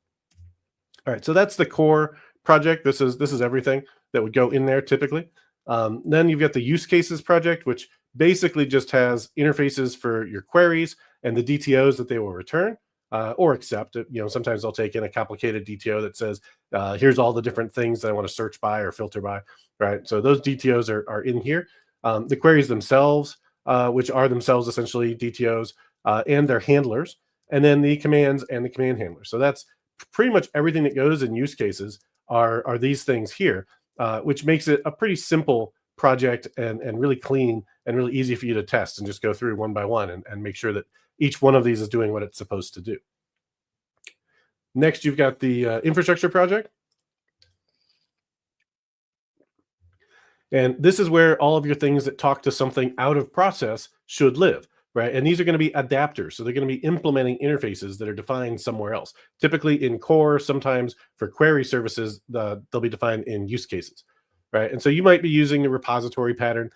[SPEAKER 1] All right, so that's the core project. This is everything that would go in there typically. Then you've got the use cases project, which basically just has interfaces for your queries and the DTOs that they will return or accept. Sometimes they'll take in a complicated DTO that says, here's all the different things that I want to search by or filter by, right? So those DTOs are in here. The queries themselves, which are themselves essentially DTOs and their handlers, and then the commands and the command handlers. So that's pretty much everything that goes in use cases are these things here, which makes it a pretty simple project and really clean and really easy for you to test and just go through one by one and make sure that each one of these is doing what it's supposed to do. Next, you've got the infrastructure project. And this is where all of your things that talk to something out of process should live, right? And these are going to be adapters. So they're going to be implementing interfaces that are defined somewhere else. Typically in core, sometimes for query services, they'll be defined in use cases, right? And so you might be using the repository pattern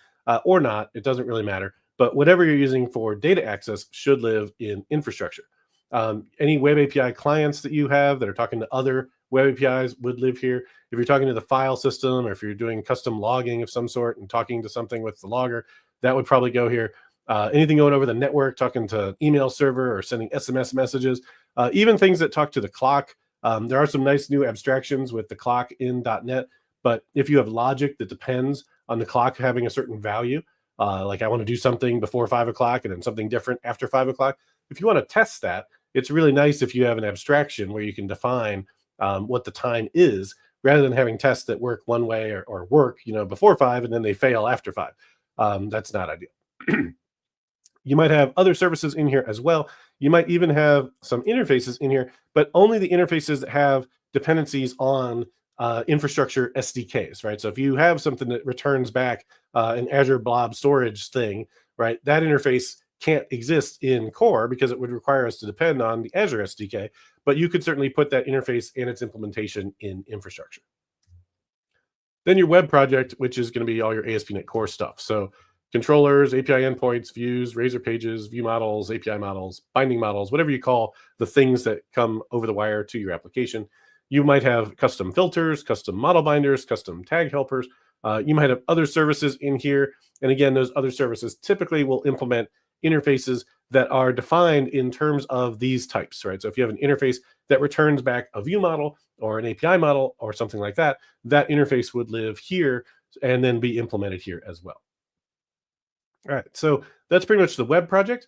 [SPEAKER 1] or not. It doesn't really matter. But whatever you're using for data access should live in infrastructure. Any web API clients that you have that are talking to other web APIs would live here. If you're talking to the file system, or if you're doing custom logging of some sort and talking to something with the logger, that would probably go here. Anything going over the network, talking to email server or sending SMS messages, even things that talk to the clock. There are some nice new abstractions with the clock in .NET, but if you have logic that depends on the clock having a certain value, like I want to do something before 5 o'clock and then something different after 5 o'clock, if you want to test that, it's really nice if you have an abstraction where you can define what the time is, rather than having tests that work one way or work before 5 and then they fail after 5. That's not ideal. You might have other services in here as well. You might even have some interfaces in here, but only the interfaces that have dependencies on infrastructure SDKs, right? So if you have something that returns back an Azure Blob storage thing, right, that interface can't exist in core because it would require us to depend on the Azure SDK, but you could certainly put that interface and its implementation in infrastructure. Then your web project, which is going to be all your ASP.NET Core stuff. So controllers, API endpoints, views, Razor pages, view models, API models, binding models, whatever you call the things that come over the wire to your application. You might have custom filters, custom model binders, custom tag helpers. You might have other services in here. And again, those other services typically will implement interfaces that are defined in terms of these types, right? So if you have an interface that returns back a view model or an API model or something like that, that interface would live here and then be implemented here as well. All right, so that's pretty much the web project.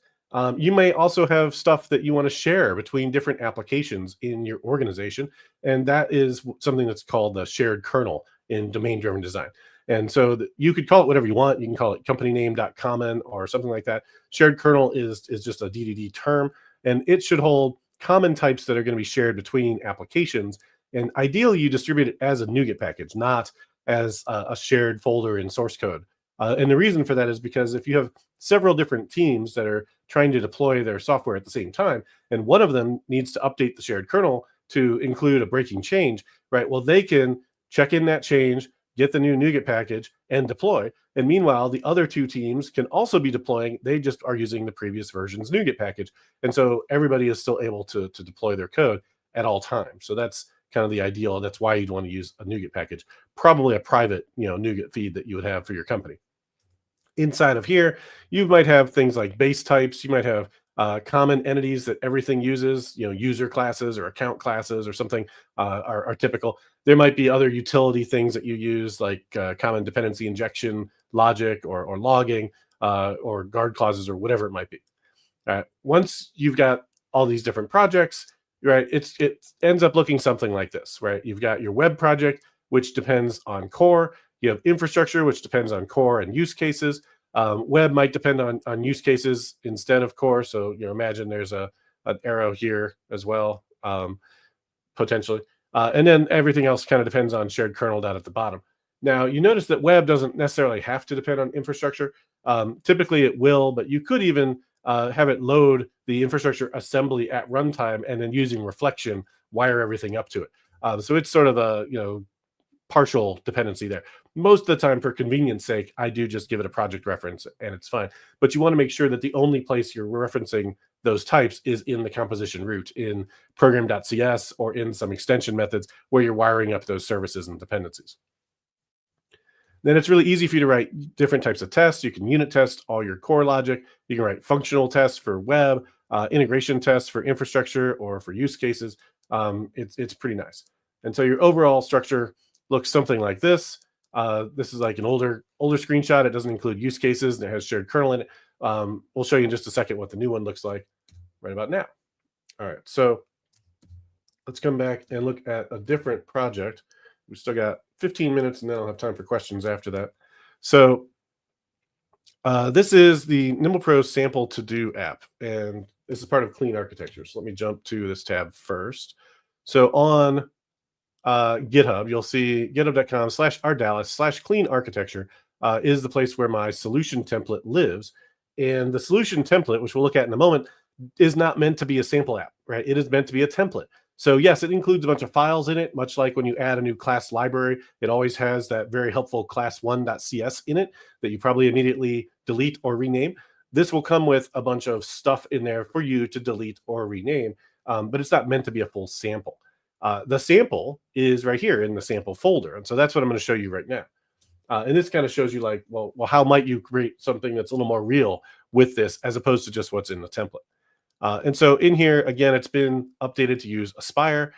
[SPEAKER 1] You may also have stuff that you want to share between different applications in your organization, and that is something that's called the shared kernel in domain-driven design. And so you could call it whatever you want. You can call it company name.common or something like that. Shared kernel is just a DDD term, and it should hold common types that are going to be shared between applications. And ideally, you distribute it as a NuGet package, not as a shared folder in source code And the reason for that is because if you have several different teams that are trying to deploy their software at the same time, and one of them needs to update the shared kernel to include a breaking change, right? Well, they can check in that change, get the new NuGet package, and deploy. And meanwhile, the other two teams can also be deploying. They just are using the previous version's NuGet package. And so everybody is still able to deploy their code at all times. So that's kind of the ideal. That's why you'd want to use a NuGet package, probably a private, NuGet feed that you would have for your company. Inside of here, you might have things like base types. You might have common entities that everything uses, user classes or account classes or something are typical. There might be other utility things that you use, like common dependency injection logic or logging or guard clauses or whatever it might be. Once you've got all these different projects, right, it ends up looking something like this, right? You've got your web project, which depends on core. You have infrastructure, which depends on core and use cases. Web might depend on use cases instead of core. So imagine there's an arrow here as well, potentially. And then everything else kind of depends on shared kernel down at the bottom. Now, you notice that web doesn't necessarily have to depend on infrastructure. Typically it will, but you could even have it load the infrastructure assembly at runtime and then using reflection, wire everything up to it. So it's sort of a, partial dependency there. Most of the time, for convenience sake, I do just give it a project reference and it's fine. But you want to make sure that the only place you're referencing those types is in the composition root, in program.cs, or in some extension methods where you're wiring up those services and dependencies. Then it's really easy for you to write different types of tests. You can unit test all your core logic. You can write functional tests for web, integration tests for infrastructure or for use cases. It's pretty nice. And so your overall structure looks something like this. This is like an older screenshot. It doesn't include use cases and it has shared kernel in it. We'll show you in just a second what the new one looks like right about now. All right, so let's come back and look at a different project. We've still got 15 minutes and then I'll have time for questions after that. So this is the NimblePro sample to-do app, and this is part of clean architecture. So let me jump to this tab first. So on GitHub, you'll see github.com/rdallas/clean architecture is the place where my solution template lives. And the solution template, which we'll look at in a moment, is not meant to be a sample app, right? It is meant to be a template. So yes, it includes a bunch of files in it, much like when you add a new class library, it always has that very helpful class1.cs in it that you probably immediately delete or rename. This will come with a bunch of stuff in there for you to delete or rename, but it's not meant to be a full sample. The sample is right here in the sample folder. And so that's what I'm going to show you right now. And this kind of shows you like, well, how might you create something that's a little more real with this as opposed to just what's in the template. And so in here, again, it's been updated to use Aspire.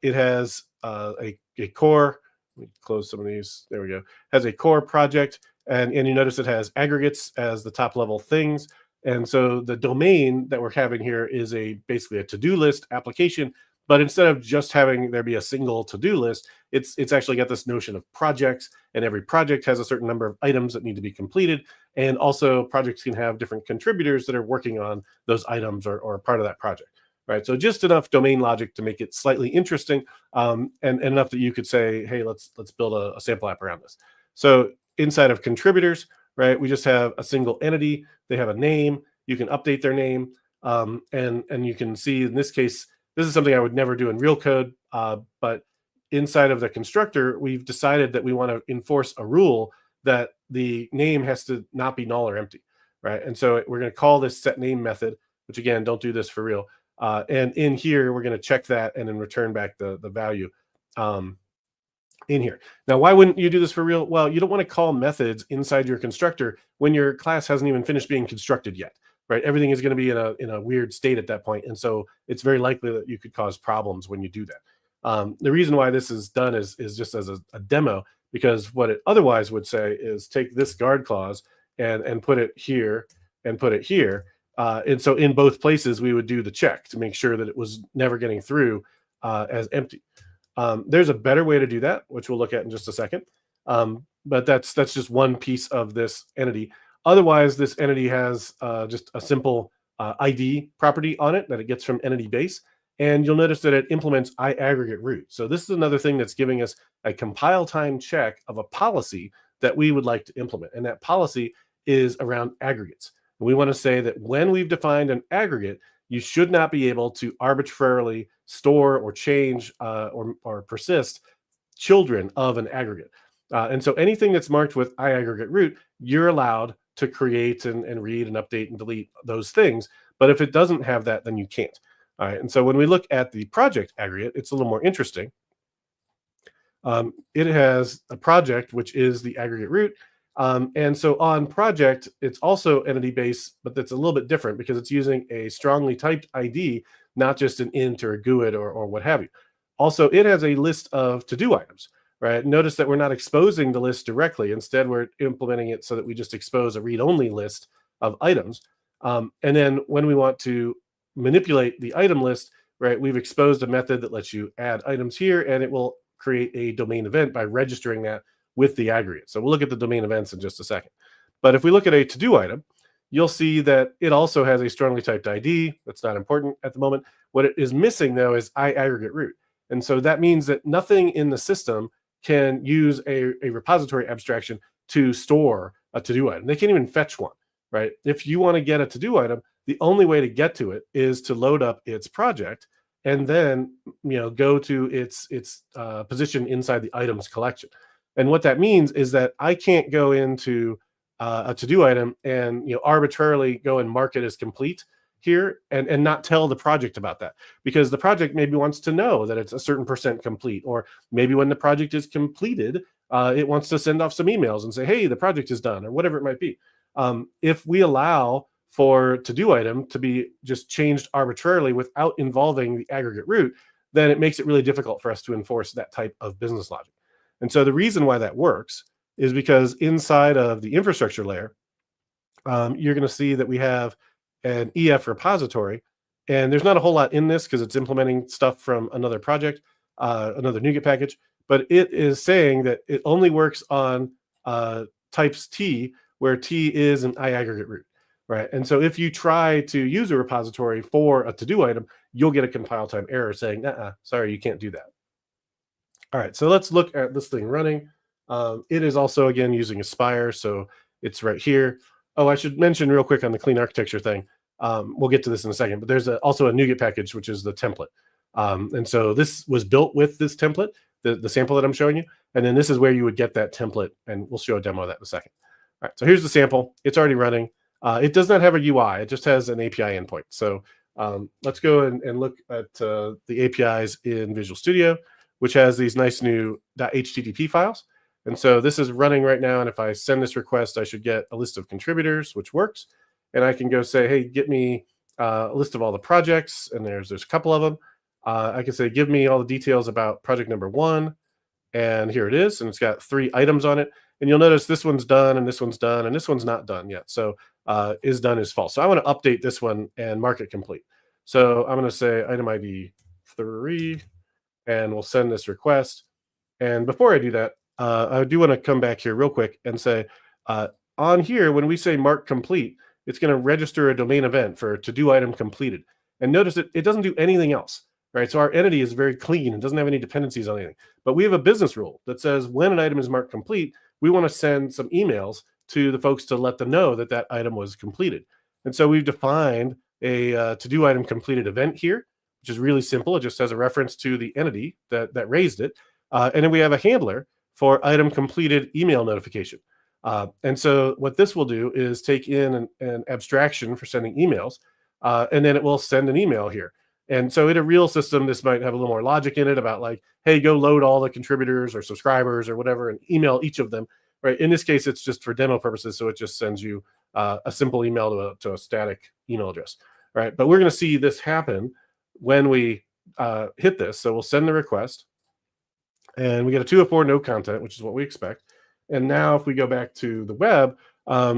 [SPEAKER 1] It has a core. Let me close some of these. There we go. Has a core project. And you notice it has aggregates as the top level things. And so the domain that we're having here is basically a to-do list application. But instead of just having there be a single to-do list, it's actually got this notion of projects, and every project has a certain number of items that need to be completed. And also projects can have different contributors that are working on those items or part of that project, right? So just enough domain logic to make it slightly interesting, and enough that you could say, hey, let's build a sample app around this. So inside of contributors, right, we just have a single entity. They have a name. You can update their name, and you can see in this case, this is something I would never do in real code, but inside of the constructor, we've decided that we want to enforce a rule that the name has to not be null or empty, right? And so we're going to call this set name method, which again, don't do this for real. And in here, we're going to check that and then return back the value in here. Now, why wouldn't you do this for real? Well, you don't want to call methods inside your constructor when your class hasn't even finished being constructed yet. Right, everything is going to be in a weird state at that point, and so it's very likely that you could cause problems when you do that. The reason why this is done is just as a demo, because what it otherwise would say is take this guard clause and put it here and put it here, and so in both places we would do the check to make sure that it was never getting through as empty. There's a better way to do that, which we'll look at in just a second, but that's just one piece of this entity. Otherwise, this entity has just a simple ID property on it that it gets from entity base. And you'll notice that it implements iAggregate root. So this is another thing that's giving us a compile time check of a policy that we would like to implement. And that policy is around aggregates. And we want to say that when we've defined an aggregate, you should not be able to arbitrarily store or change or persist children of an aggregate. And so anything that's marked with iAggregate root, you're allowed to create and read and update and delete those things. But if it doesn't have that, then you can't. All right. And so when we look at the project aggregate, it's a little more interesting. It has a project, which is the aggregate root. And so on project, it's also entity based, but that's a little bit different because it's using a strongly typed ID, not just an int or a GUID or what have you. Also, it has a list of to-do items, right? Notice that we're not exposing the list directly. Instead, we're implementing it so that we just expose a read-only list of items. And then when we want to manipulate the item list, right, we've exposed a method that lets you add items here, and it will create a domain event by registering that with the aggregate. So we'll look at the domain events in just a second. But if we look at a to-do item, you'll see that it also has a strongly typed ID. That's not important at the moment. What it is missing, though, is iAggregate root. And so that means that nothing in the system can use a repository abstraction to store a to-do item. They can't even fetch one, right? If you want to get a to-do item, the only way to get to it is to load up its project and then go to its position inside the items collection. And what that means is that I can't go into a to-do item and arbitrarily go and mark it as complete here and not tell the project about that, because the project maybe wants to know that it's a certain percent complete, or maybe when the project is completed, it wants to send off some emails and say, hey, the project is done, or whatever it might be. If we allow for to-do item to be just changed arbitrarily without involving the aggregate root, then it makes it really difficult for us to enforce that type of business logic. And so the reason why that works is because inside of the infrastructure layer, you're going to see that we have an EF repository, and there's not a whole lot in this because it's implementing stuff from another project, another NuGet package, but it is saying that it only works on types T, where T is an iAggregate root, right? And so if you try to use a repository for a to-do item, you'll get a compile time error saying, sorry, you can't do that. All right, so let's look at this thing running. It is also, again, using Aspire, so it's right here. Oh, I should mention real quick on the clean architecture thing. We'll get to this in a second, but there's also a NuGet package, which is the template. And so this was built with this template, the sample that I'm showing you. And then this is where you would get that template, and we'll show a demo of that in a second. All right, so here's the sample. It's already running. It does not have a UI. It just has an API endpoint. So let's go and look at the APIs in Visual Studio, which has these nice new .http files. And so this is running right now. And if I send this request, I should get a list of contributors, which works. And I can go say, hey, get me a list of all the projects. And there's a couple of them. I can say, give me all the details about project number 1. And here it is. And it's got 3 items on it. And you'll notice this one's done, and this one's done, and this one's not done yet. So is done is false. So I want to update this one and mark it complete. So I'm going to say item ID 3, and we'll send this request. And before I do that, I do want to come back here real quick and say, on here, when we say mark complete, it's going to register a domain event for to-do item completed. And notice it doesn't do anything else, right? So our entity is very clean and doesn't have any dependencies on anything. But we have a business rule that says when an item is marked complete, we want to send some emails to the folks to let them know that that item was completed. And so we've defined a to-do item completed event here, which is really simple. It just has a reference to the entity that raised it. And then we have a handler for item completed email notification. And so what this will do is take in an abstraction for sending emails, and then it will send an email here. And so in a real system, this might have a little more logic in it about like, hey, go load all the contributors or subscribers or whatever and email each of them, right? In this case, it's just for demo purposes, so it just sends you a simple email to a static email address, right? But we're going to see this happen when we hit this. So we'll send the request, and we get a 204 no content, which is what we expect. And now if we go back to the web,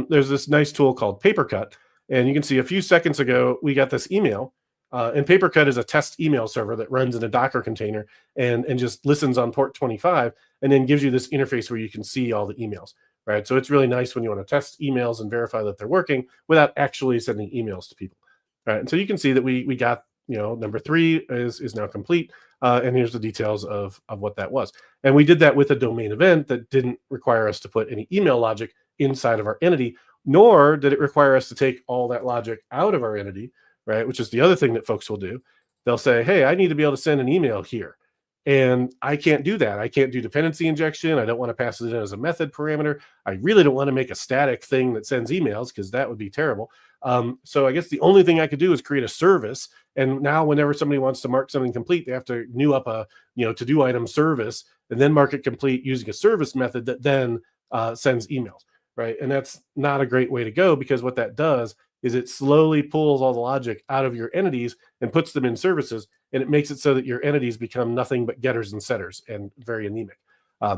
[SPEAKER 1] there's this nice tool called Papercut. And you can see a few seconds ago, we got this email. And Papercut is a test email server that runs in a Docker container and just listens on port 25 and then gives you this interface where you can see all the emails, right? So it's really nice when you want to test emails and verify that they're working without actually sending emails to people, right? And so you can see that we got, number 3 is now complete. and here's the details of what that was. And we did that with a domain event that didn't require us to put any email logic inside of our entity, nor did it require us to take all that logic out of our entity, right? Which is the other thing that folks will do. They'll say, hey, I need to be able to send an email here. And I can't do that. I can't do dependency injection. I don't want to pass it in as a method parameter. I really don't want to make a static thing that sends emails because that would be terrible. So I guess the only thing I could do is create a service. And now whenever somebody wants to mark something complete, they have to new up a to-do item service and then mark it complete using a service method that then sends emails, right? And that's not a great way to go, because what that does is it slowly pulls all the logic out of your entities and puts them in services, and it makes it so that your entities become nothing but getters and setters and very anemic.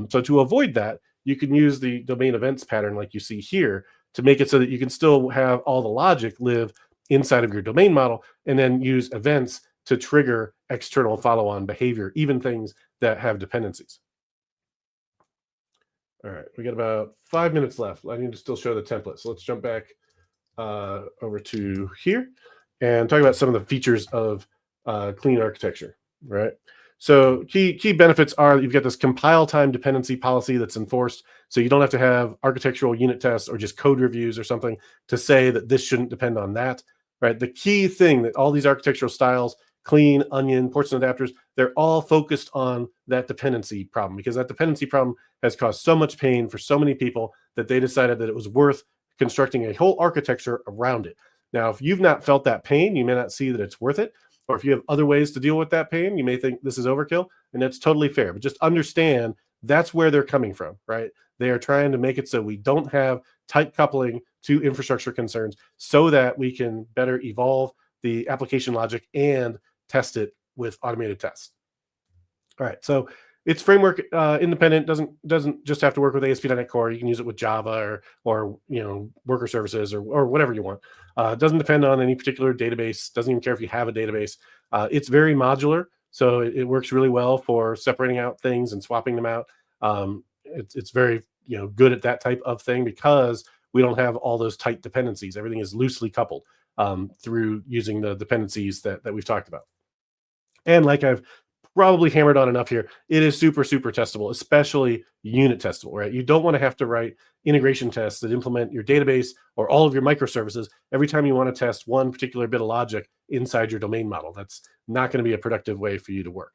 [SPEAKER 1] So to avoid that, you can use the domain events pattern like you see here to make it so that you can still have all the logic live inside of your domain model, and then use events to trigger external follow-on behavior, even things that have dependencies. All right, we got about 5 minutes left. I need to still show the template. So let's jump back over to here and talk about some of the features of clean architecture, right? So key benefits are that you've got this compile time dependency policy that's enforced. So you don't have to have architectural unit tests or just code reviews or something to say that this shouldn't depend on that, right? The key thing that all these architectural styles, clean, onion, ports and adapters, they're all focused on that dependency problem, because that dependency problem has caused so much pain for so many people that they decided that it was worth constructing a whole architecture around it. Now, if you've not felt that pain, you may not see that it's worth it. Or if you have other ways to deal with that pain, you may think this is overkill, and that's totally fair. But just understand that's where they're coming from, right? They are trying to make it so we don't have tight coupling to infrastructure concerns, so that we can better evolve the application logic and test it with automated tests. All right, so it's framework independent. Doesn't just have to work with ASP.NET Core. You can use it with Java or worker services or whatever you want. Doesn't depend on any particular database. Doesn't even care if you have a database. It's very modular, so it works really well for separating out things and swapping them out. It's very good at that type of thing, because we don't have all those tight dependencies. Everything is loosely coupled through using the dependencies that we've talked about. And like I've probably hammered on enough here, it is super testable, especially unit testable, right? You don't want to have to write integration tests that implement your database or all of your microservices every time you want to test one particular bit of logic inside your domain model. That's not going to be a productive way for you to work.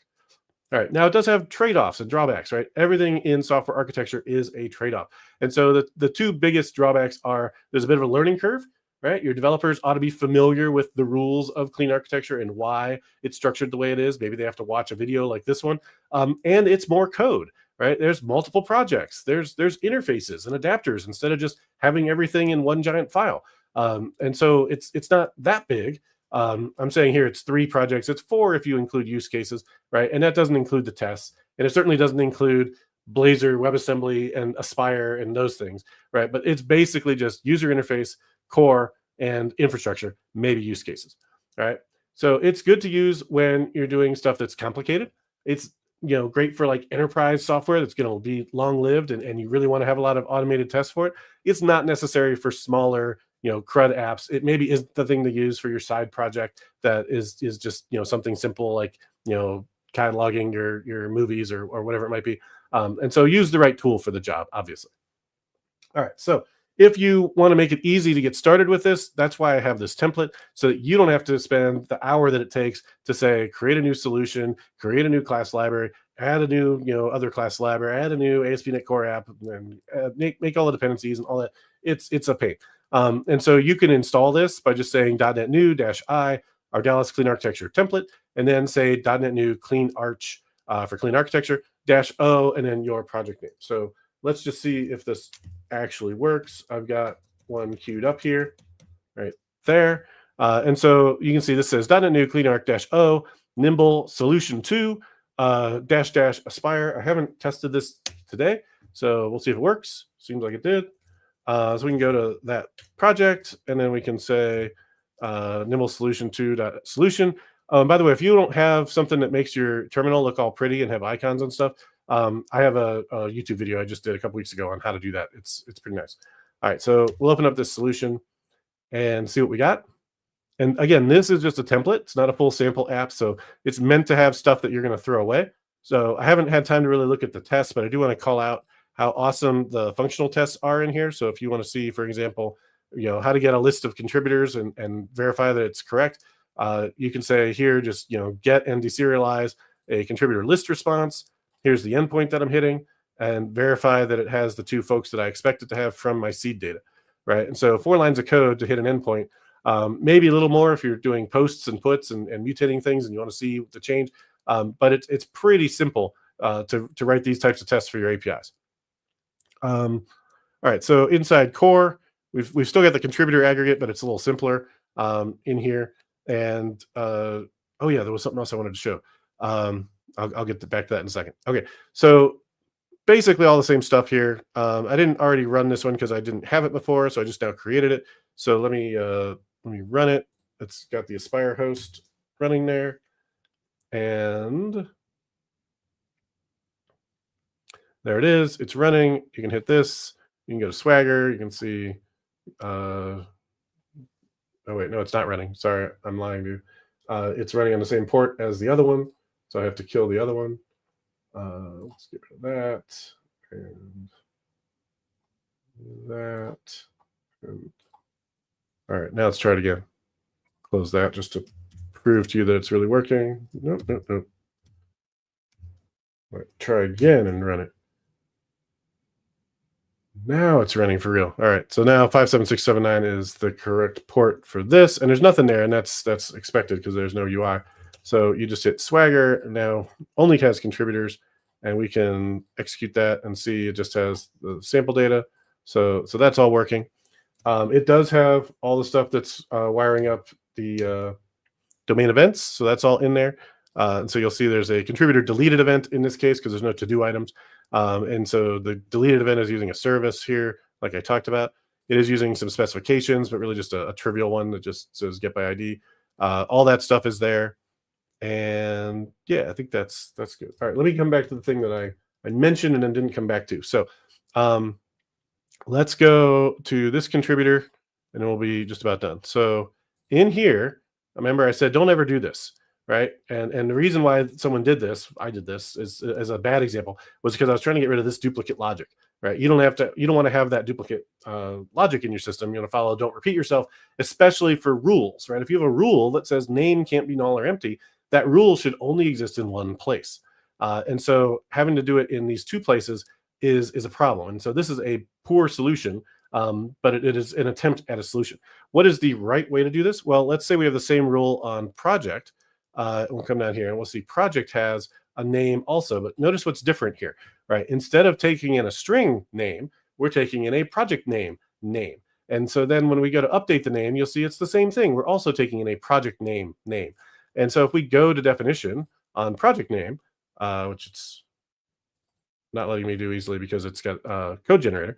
[SPEAKER 1] All right, now it does have trade-offs and drawbacks, right? Everything in software architecture is a trade-off. And so the two biggest drawbacks are there's a bit of a learning curve, right? Your developers ought to be familiar with the rules of clean architecture and why it's structured the way it is. Maybe they have to watch a video like this one. And it's more code, right? There's multiple projects. There's interfaces and adapters instead of just having everything in one giant file. And so it's not that big. I'm saying here it's 3 projects. It's 4 if you include use cases, right? And that doesn't include the tests. And it certainly doesn't include Blazor, WebAssembly, and Aspire and those things, right? But it's basically just user interface, core, and infrastructure, maybe use cases, right? So it's good to use when you're doing stuff that's complicated. It's great for like enterprise software that's going to be long-lived and you really want to have a lot of automated tests for it. It's not necessary for smaller, CRUD apps. It maybe isn't the thing to use for your side project that is just something simple like cataloging your movies or whatever it might be. And so use the right tool for the job, obviously. All right, so if you want to make it easy to get started with this, that's why I have this template, so that you don't have to spend the hour that it takes to say, create a new solution, create a new class library, add a new, other class library, add a new ASP.NET Core app, and make all the dependencies and all that. It's a pain. And so you can install this by just saying .NET new -I, our Dallas Clean Architecture template, and then say .NET new clean arch for clean architecture -O, and then your project name. So let's just see if this actually works. I've got one queued up here, right there. And so you can see this says .NET new clean arch -O, Nimble Solution2 -- Aspire. I haven't tested this today, so we'll see if it works. Seems like it did. So we can go to that project, and then we can say Nimble Solution2.solution. By the way, if you don't have something that makes your terminal look all pretty and have icons and stuff, I have a YouTube video I just did a couple weeks ago on how to do that. It's pretty nice. All right, so we'll open up this solution and see what we got. And again, this is just a template. It's not a full sample app. So it's meant to have stuff that you're going to throw away. So I haven't had time to really look at the tests, but I do want to call out how awesome the functional tests are in here. So if you want to see, for example, how to get a list of contributors and verify that it's correct, you can say here, just, get and deserialize a contributor list response. Here's the endpoint that I'm hitting, and verify that it has the two folks that I expect it to have from my seed data, right? And so 4 lines of code to hit an endpoint. Maybe a little more if you're doing posts and puts and mutating things and you want to see the change. But it's pretty simple to write these types of tests for your APIs. All right, so inside core, we've still got the contributor aggregate, but it's a little simpler in here. And oh yeah, there was something else I wanted to show. I'll get back to that in a second. Okay, so basically all the same stuff here. I didn't already run this one because I didn't have it before, so I just now created it. So let me run it. It's got the Aspire host running there, and there it is. It's running. You can hit this. You can go to Swagger. You can see. Oh wait, no, it's not running. Sorry, I'm lying to you. It's running on the same port as the other one, so I have to kill the other one. Let's get rid of that and that. And all right, now let's try it again. Close that just to prove to you that it's really working. Nope. Right, try again and run it. Now it's running for real. All right, so now 57679 is the correct port for this, and there's nothing there, and that's expected because there's no UI. So you just hit Swagger, now only has contributors, and we can execute that and see it just has the sample data. So that's all working. It does have all the stuff that's wiring up the domain events, so that's all in there. And so you'll see there's a contributor deleted event in this case because there's no to-do items. And so the deleted event is using a service here, like I talked about. It is using some specifications, but really just a trivial one that just says get by ID. All that stuff is there. And yeah, I think that's good. All right, let me come back to the thing that I mentioned and then didn't come back to. So let's go to this contributor and then we'll be just about done. So in here, remember I said, don't ever do this, right? And the reason why someone did this, I did this is as a bad example, was because I was trying to get rid of this duplicate logic, right? You don't want to have that duplicate logic in your system. You want to follow, don't repeat yourself, especially for rules, right? If you have a rule that says name can't be null or empty, that rule should only exist in one place. And so having to do it in these two places is a problem. And so this is a poor solution, but it is an attempt at a solution. What is the right way to do this? Well, let's say we have the same rule on project. We'll come down here and we'll see project has a name also, but notice what's different here, right? Instead of taking in a string name, we're taking in a project name. And so then when we go to update the name, you'll see it's the same thing. We're also taking in a project name. And so if we go to definition on project name, which it's not letting me do easily because it's got a code generator.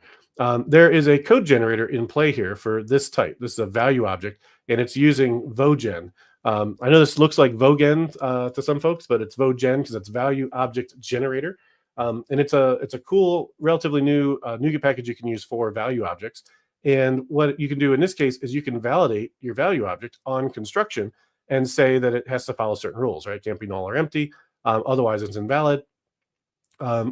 [SPEAKER 1] There is a code generator in play here for this type. This is a value object, and it's using Vogen. I know this looks like Vogen to some folks, but it's Vogen because it's value object generator. And it's a cool, relatively new NuGet package you can use for value objects. And what you can do in this case is you can validate your value object on construction and say that it has to follow certain rules, right? It can't be null or empty. Otherwise, it's invalid.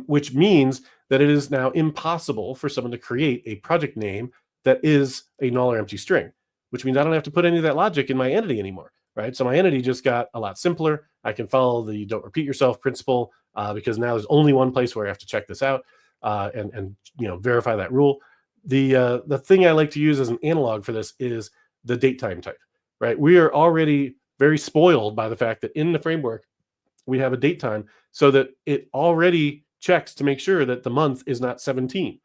[SPEAKER 1] Which means that it is now impossible for someone to create a project name that is a null or empty string, which means I don't have to put any of that logic in my entity anymore, right? So my entity just got a lot simpler. I can follow the don't repeat yourself principle because now there's only one place where I have to check this out and verify that rule. The thing I like to use as an analog for this is the date time type, right? We are already very spoiled by the fact that in the framework, we have a date time so that it already checks to make sure that the month is not 17.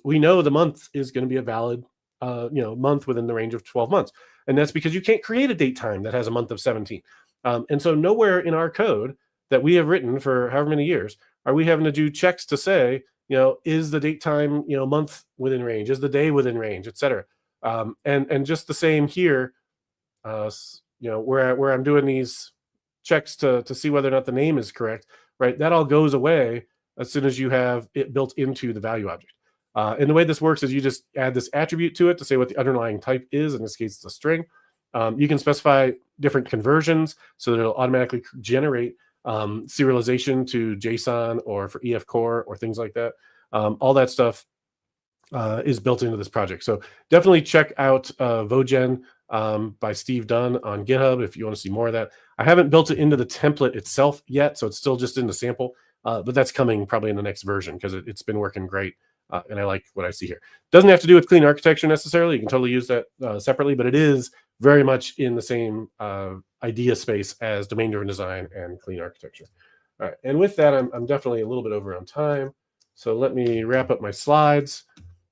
[SPEAKER 1] We know the month is going to be a valid month within the range of 12 months. And that's because you can't create a date time that has a month of 17. And so nowhere in our code that we have written for however many years are we having to do checks to say, is the date time, month within range, is the day within range, et cetera. And just the same here, where I'm doing these checks to see whether or not the name is correct, right? That all goes away as soon as you have it built into the value object. And the way this works is you just add this attribute to it to say what the underlying type is. In this case, it's a string. You can specify different conversions so that it'll automatically generate serialization to JSON or for EF core or things like that. All that stuff is built into this project. So definitely check out Vogen by Steve Dunn on GitHub if you want to see more of that. I haven't built it into the template itself yet, so it's still just in the sample, but that's coming probably in the next version because it's been working great. And I like what I see here. Doesn't have to do with clean architecture necessarily. You can totally use that separately, but it is very much in the same idea space as domain-driven design and clean architecture. All right, and with that, I'm definitely a little bit over on time. So let me wrap up my slides.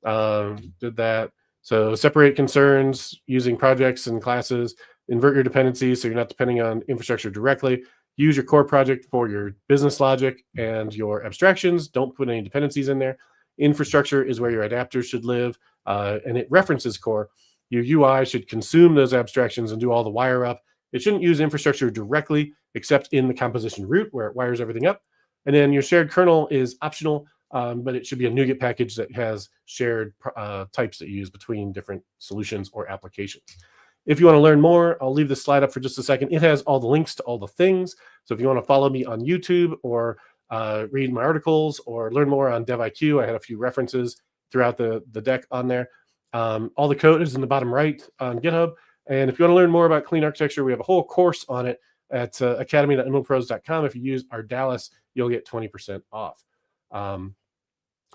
[SPEAKER 1] Did that. So separate concerns using projects and classes, invert your dependencies so you're not depending on infrastructure directly. Use your core project for your business logic and your abstractions. Don't put any dependencies in there. Infrastructure is where your adapters should live, and it references core. Your UI should consume those abstractions and do all the wire up. It shouldn't use infrastructure directly, except in the composition root where it wires everything up. And then your shared kernel is optional, but it should be a NuGet package that has shared types that you use between different solutions or applications. If you want to learn more, I'll leave this slide up for just a second. It has all the links to all the things. So if you want to follow me on YouTube or read my articles or learn more on DevIQ, I had a few references throughout the deck on there. All the code is in the bottom right on GitHub. And if you want to learn more about clean architecture, we have a whole course on it at academy.nimblpros.com. If you use our Dallas, you'll get 20% off. All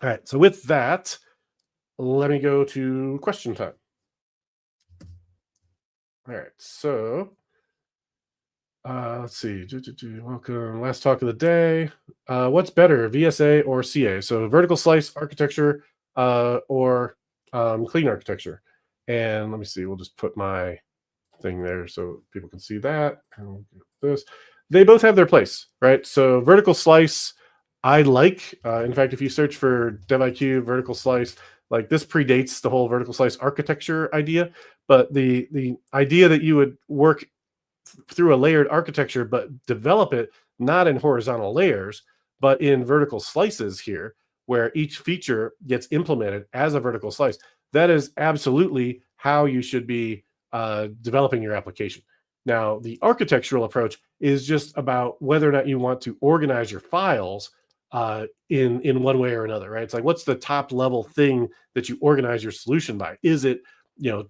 [SPEAKER 1] right, so with that, let me go to question time. All right, so let's see. Welcome. Last talk of the day. What's better, VSA or CA? So vertical slice architecture or clean architecture. And let me see. We'll just put my thing there so people can see that. And we'll get this. They both have their place, right? So vertical slice, I like. In fact, if you search for DevIQ vertical slice, like this predates the whole vertical slice architecture idea. But the idea that you would work through a layered architecture, but develop it not in horizontal layers, but in vertical slices here, where each feature gets implemented as a vertical slice. That is absolutely how you should be developing your application. Now, the architectural approach is just about whether or not you want to organize your files in one way or another, right? It's like, what's the top level thing that you organize your solution by? Is it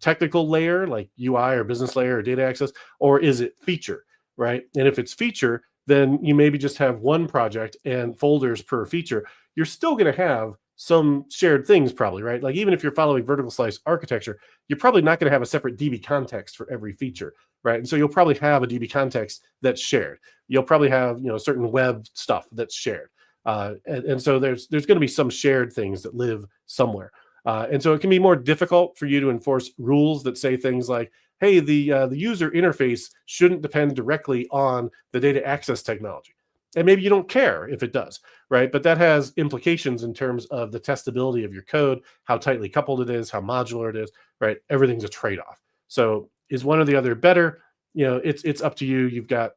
[SPEAKER 1] technical layer like UI or business layer or data access, or is it feature, right? And if it's feature, then you maybe just have one project and folders per feature. You're still going to have some shared things probably, right? Like even if you're following vertical slice architecture, you're probably not going to have a separate DB context for every feature, right? And so you'll probably have a DB context that's shared. You'll probably have certain web stuff that's shared. And so there's going to be some shared things that live somewhere. And so it can be more difficult for you to enforce rules that say things like, hey, the user interface shouldn't depend directly on the data access technology. And maybe you don't care if it does, right? But that has implications in terms of the testability of your code, how tightly coupled it is, how modular it is, right? Everything's a trade-off. So is one or the other better? It's up to you. You've got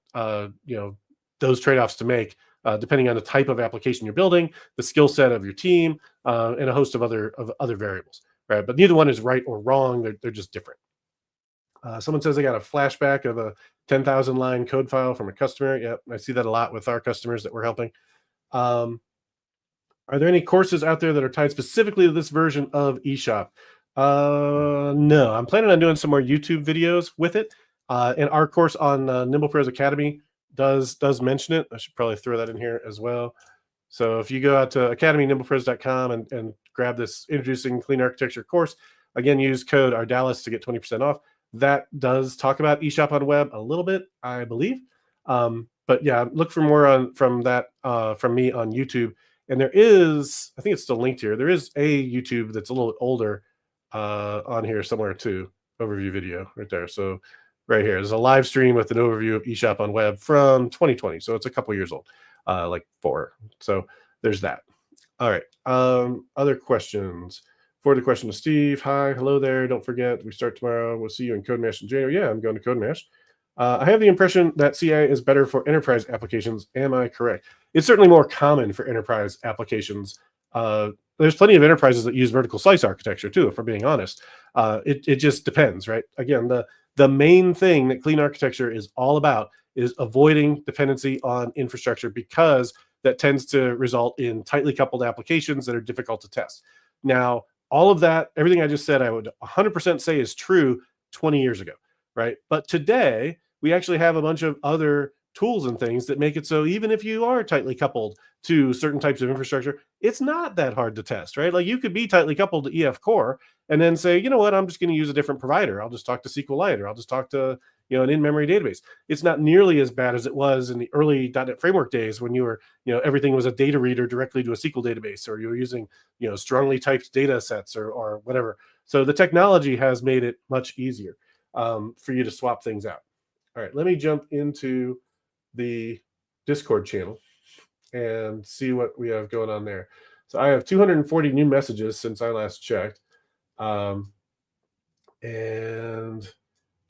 [SPEAKER 1] those trade-offs to make. Depending on the type of application you're building, the skill set of your team, and a host of other variables, right? But neither one is right or wrong. They're just different. Someone says they got a flashback of a 10,000 line code file from a customer. Yep, I see that a lot with our customers that we're helping. Are there any courses out there that are tied specifically to this version of eShop? No, I'm planning on doing some more YouTube videos with it. And our course on Nimble Pros Academy does mention it. I should probably throw that in here as well. So if you go out to academy.nimblepros.com and grab this Introducing Clean Architecture course, again, use code ARDALIS to get 20% off. That does talk about eShop on web a little bit, I believe. But yeah, look for more from me on YouTube. And there is, I think it's still linked here, there is a YouTube that's a little bit older on here somewhere too, overview video right there. So right here, there's a live stream with an overview of eShop on web from 2020. So it's a couple years old, like 4. So there's that. All right. Other questions? For the question to Steve. Hi, hello there. Don't forget, we start tomorrow. We'll see you in CodeMash in January. Yeah, I'm going to CodeMash. I have the impression that CA is better for enterprise applications. Am I correct? It's certainly more common for enterprise applications. There's plenty of enterprises that use vertical slice architecture too, if we're being honest. It just depends, right? Again, the the main thing that clean architecture is all about is avoiding dependency on infrastructure, because that tends to result in tightly coupled applications that are difficult to test. Now, all of that, everything I just said, I would 100% say is true 20 years ago, right? But today, we actually have a bunch of other tools and things that make it so even if you are tightly coupled to certain types of infrastructure, it's not that hard to test, right? Like you could be tightly coupled to EF Core and then say, you know what, I'm just going to use a different provider. I'll just talk to SQLite, or I'll just talk to an in-memory database. It's not nearly as bad as it was in the early .NET Framework days when you were, everything was a data reader directly to a SQL database, or you were using, strongly typed data sets or whatever. So the technology has made it much easier for you to swap things out. All right, let me jump into the Discord channel and see what we have going on there. So I have 240 new messages since I last checked. And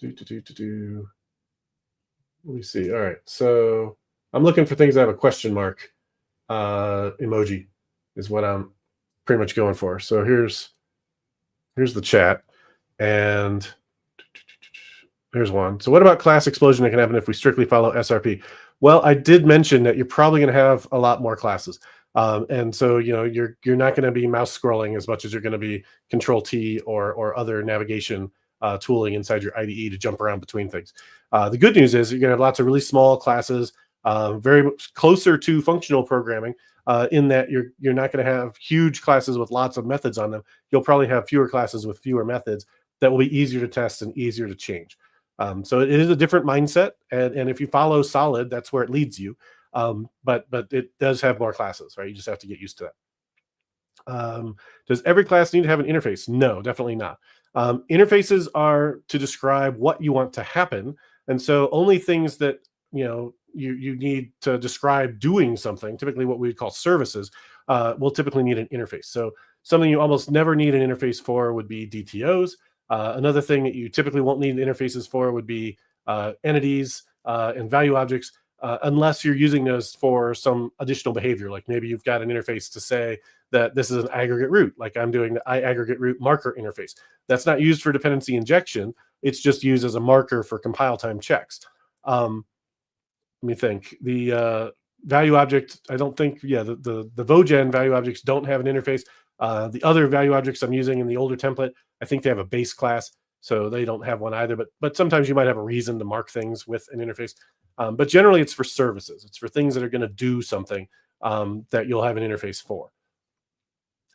[SPEAKER 1] let me see. All right. So I'm looking for things that have a question mark emoji is what I'm pretty much going for. So here's the chat, and here's one. So what about class explosion that can happen if we strictly follow SRP? Well, I did mention that you're probably going to have a lot more classes. And so, you're not going to be mouse scrolling as much as you're going to be Control T or other navigation tooling inside your IDE to jump around between things. The good news is you're going to have lots of really small classes, very much closer to functional programming, in that you're not going to have huge classes with lots of methods on them. You'll probably have fewer classes with fewer methods that will be easier to test and easier to change. So it is a different mindset, and if you follow solid, that's where it leads you. But it does have more classes, right? You just have to get used to that. Does every class need to have an interface? No, definitely not. Interfaces are to describe what you want to happen, and so only things that you need to describe doing something, typically what we would call services, will typically need an interface. So something you almost never need an interface for would be DTOs. Another thing that you typically won't need interfaces for would be entities and value objects, unless you're using those for some additional behavior. Like maybe you've got an interface to say that this is an aggregate root, like I'm doing the iAggregate root marker interface. That's not used for dependency injection. It's just used as a marker for compile time checks. Let me think. The value object, I don't think, the Vogen value objects don't have an interface. The other value objects I'm using in the older template, I think they have a base class, so they don't have one either. But sometimes you might have a reason to mark things with an interface. But generally, it's for services. It's for things that are going to do something that you'll have an interface for.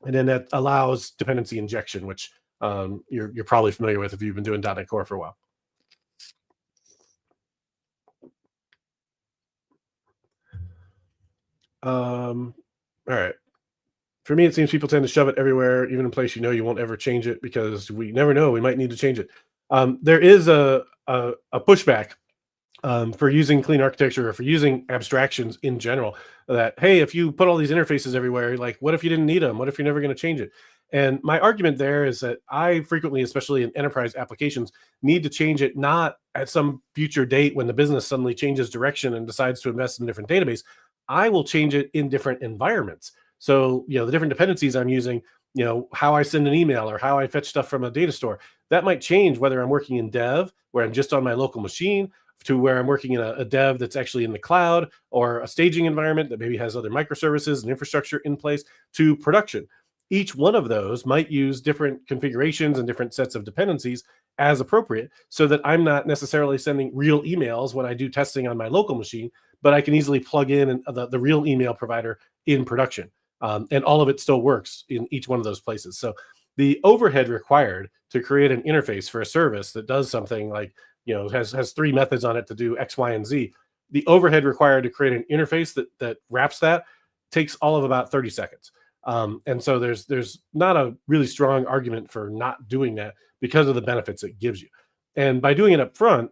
[SPEAKER 1] And then that allows dependency injection, which you're probably familiar with if you've been doing .NET Core for a while. All right. For me, it seems people tend to shove it everywhere, even in a place you won't ever change it, because we never know, we might need to change it. There is a pushback for using clean architecture, or for using abstractions in general, that, hey, if you put all these interfaces everywhere, like, what if you didn't need them? What if you're never going to change it? And my argument there is that I frequently, especially in enterprise applications, need to change it not at some future date when the business suddenly changes direction and decides to invest in a different database. I will change it in different environments. So, the different dependencies I'm using, how I send an email or how I fetch stuff from a data store, that might change whether I'm working in dev, where I'm just on my local machine, to where I'm working in a dev that's actually in the cloud, or a staging environment that maybe has other microservices and infrastructure in place, to production. Each one of those might use different configurations and different sets of dependencies as appropriate, so that I'm not necessarily sending real emails when I do testing on my local machine, but I can easily plug in the real email provider in production. And all of it still works in each one of those places. So the overhead required to create an interface for a service that does something like, has three methods on it to do X, Y, and Z, the overhead required to create an interface that wraps that takes all of about 30 seconds. And so there's not a really strong argument for not doing that, because of the benefits it gives you. And by doing it up front,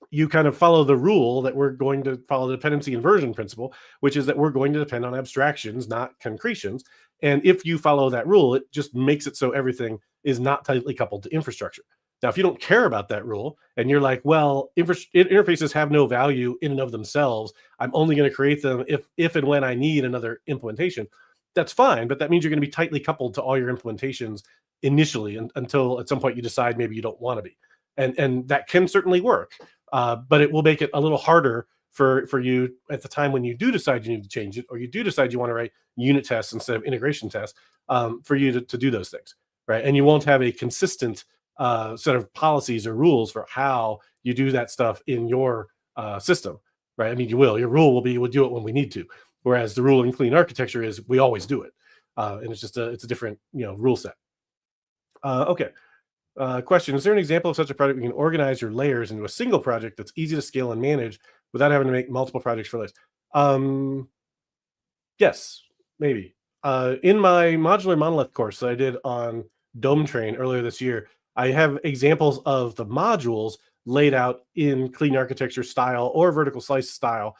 [SPEAKER 1] you kind of follow the rule that we're going to follow the dependency inversion principle, which is that we're going to depend on abstractions, not concretions. And if you follow that rule, it just makes it so everything is not tightly coupled to infrastructure. Now, if you don't care about that rule, and you're like, well, interfaces have no value in and of themselves, I'm only going to create them if and when I need another implementation, that's fine. But that means you're going to be tightly coupled to all your implementations initially, until at some point you decide maybe you don't want to be. and that can certainly work, but it will make it a little harder for you at the time when you do decide you need to change it, or you do decide you want to write unit tests instead of integration tests, for you to do those things, right? And you won't have a consistent set of policies or rules for how you do that stuff in your system, right? I mean, you will. Your rule will be we'll do it when we need to, whereas the rule in clean architecture is we always do it, and it's a different rule set. Okay. Question: is there an example of such a project where you can organize your layers into a single project that's easy to scale and manage without having to make multiple projects for layers? Um, yes, maybe. In my modular monolith course that I did on Dome Train earlier this year, I have examples of the modules laid out in clean architecture style or vertical slice style,